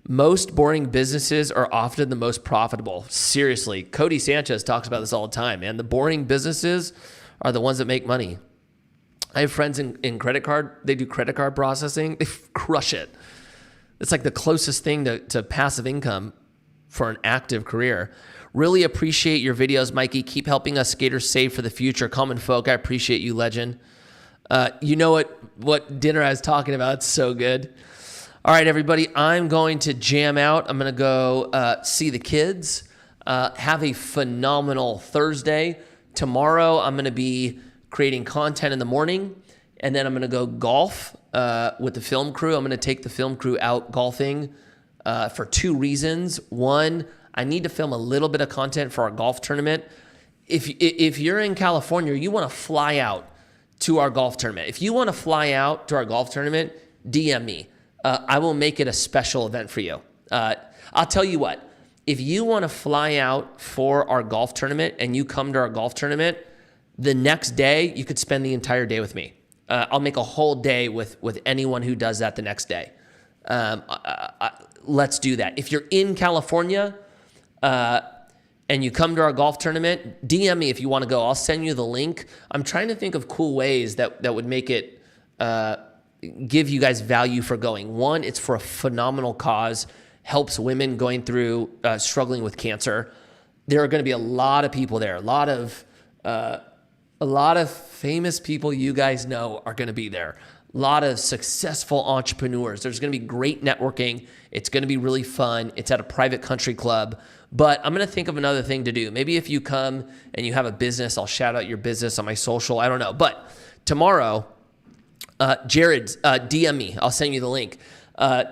Most boring businesses are often the most profitable. Seriously, Cody Sanchez talks about this all the time, man. The boring businesses are the ones that make money. I have friends in credit card. They do credit card processing. They crush it. It's like the closest thing to passive income for an active career. Really appreciate your videos, Mikey. Keep helping us skaters save for the future. Common folk, I appreciate you, legend. You know what dinner I was talking about? It's so good. All right, everybody, I'm going to jam out. I'm going to go see the kids. Have a phenomenal Thursday. Tomorrow, I'm going to be creating content in the morning, and then I'm going to go golf with the film crew. I'm going to take the film crew out golfing for two reasons. One, I need to film a little bit of content for our golf tournament. If you're in California, you want to fly out to our golf tournament. If you want to fly out to our golf tournament, DM me. I will make it a special event for you. I'll tell you what. if you want to fly out for our golf tournament and you come to our golf tournament, the next day you could spend the entire day with me. I'll make a whole day with anyone who does that the next day. Let's do that. If you're in California and you come to our golf tournament, DM me if you want to go. I'll send you the link. I'm trying to think of cool ways that would make it give you guys value for going. One, it's for a phenomenal cause. Helps women going through struggling with cancer. There are going to be a lot of people there. A lot of famous people you guys know are going to be there. A lot of successful entrepreneurs. There's going to be great networking. It's going to be really fun. It's at a private country club. But I'm going to think of another thing to do. Maybe if you come and you have a business, I'll shout out your business on my social. I don't know. But tomorrow, Jared, DM me. I'll send you the link.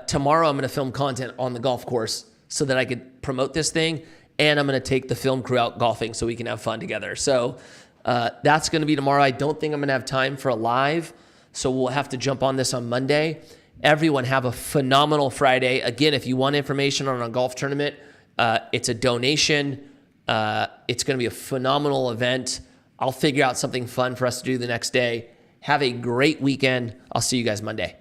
Tomorrow I'm going to film content on the golf course so that I could promote this thing, and I'm going to take the film crew out golfing so we can have fun together. So that's going to be tomorrow. I don't think I'm going to have time for a live, so we'll have to jump on this on Monday. Everyone have a phenomenal Friday. Again, if you want information on our golf tournament, it's a donation. It's going to be a phenomenal event. I'll figure out something fun for us to do the next day. Have a great weekend. I'll see you guys Monday.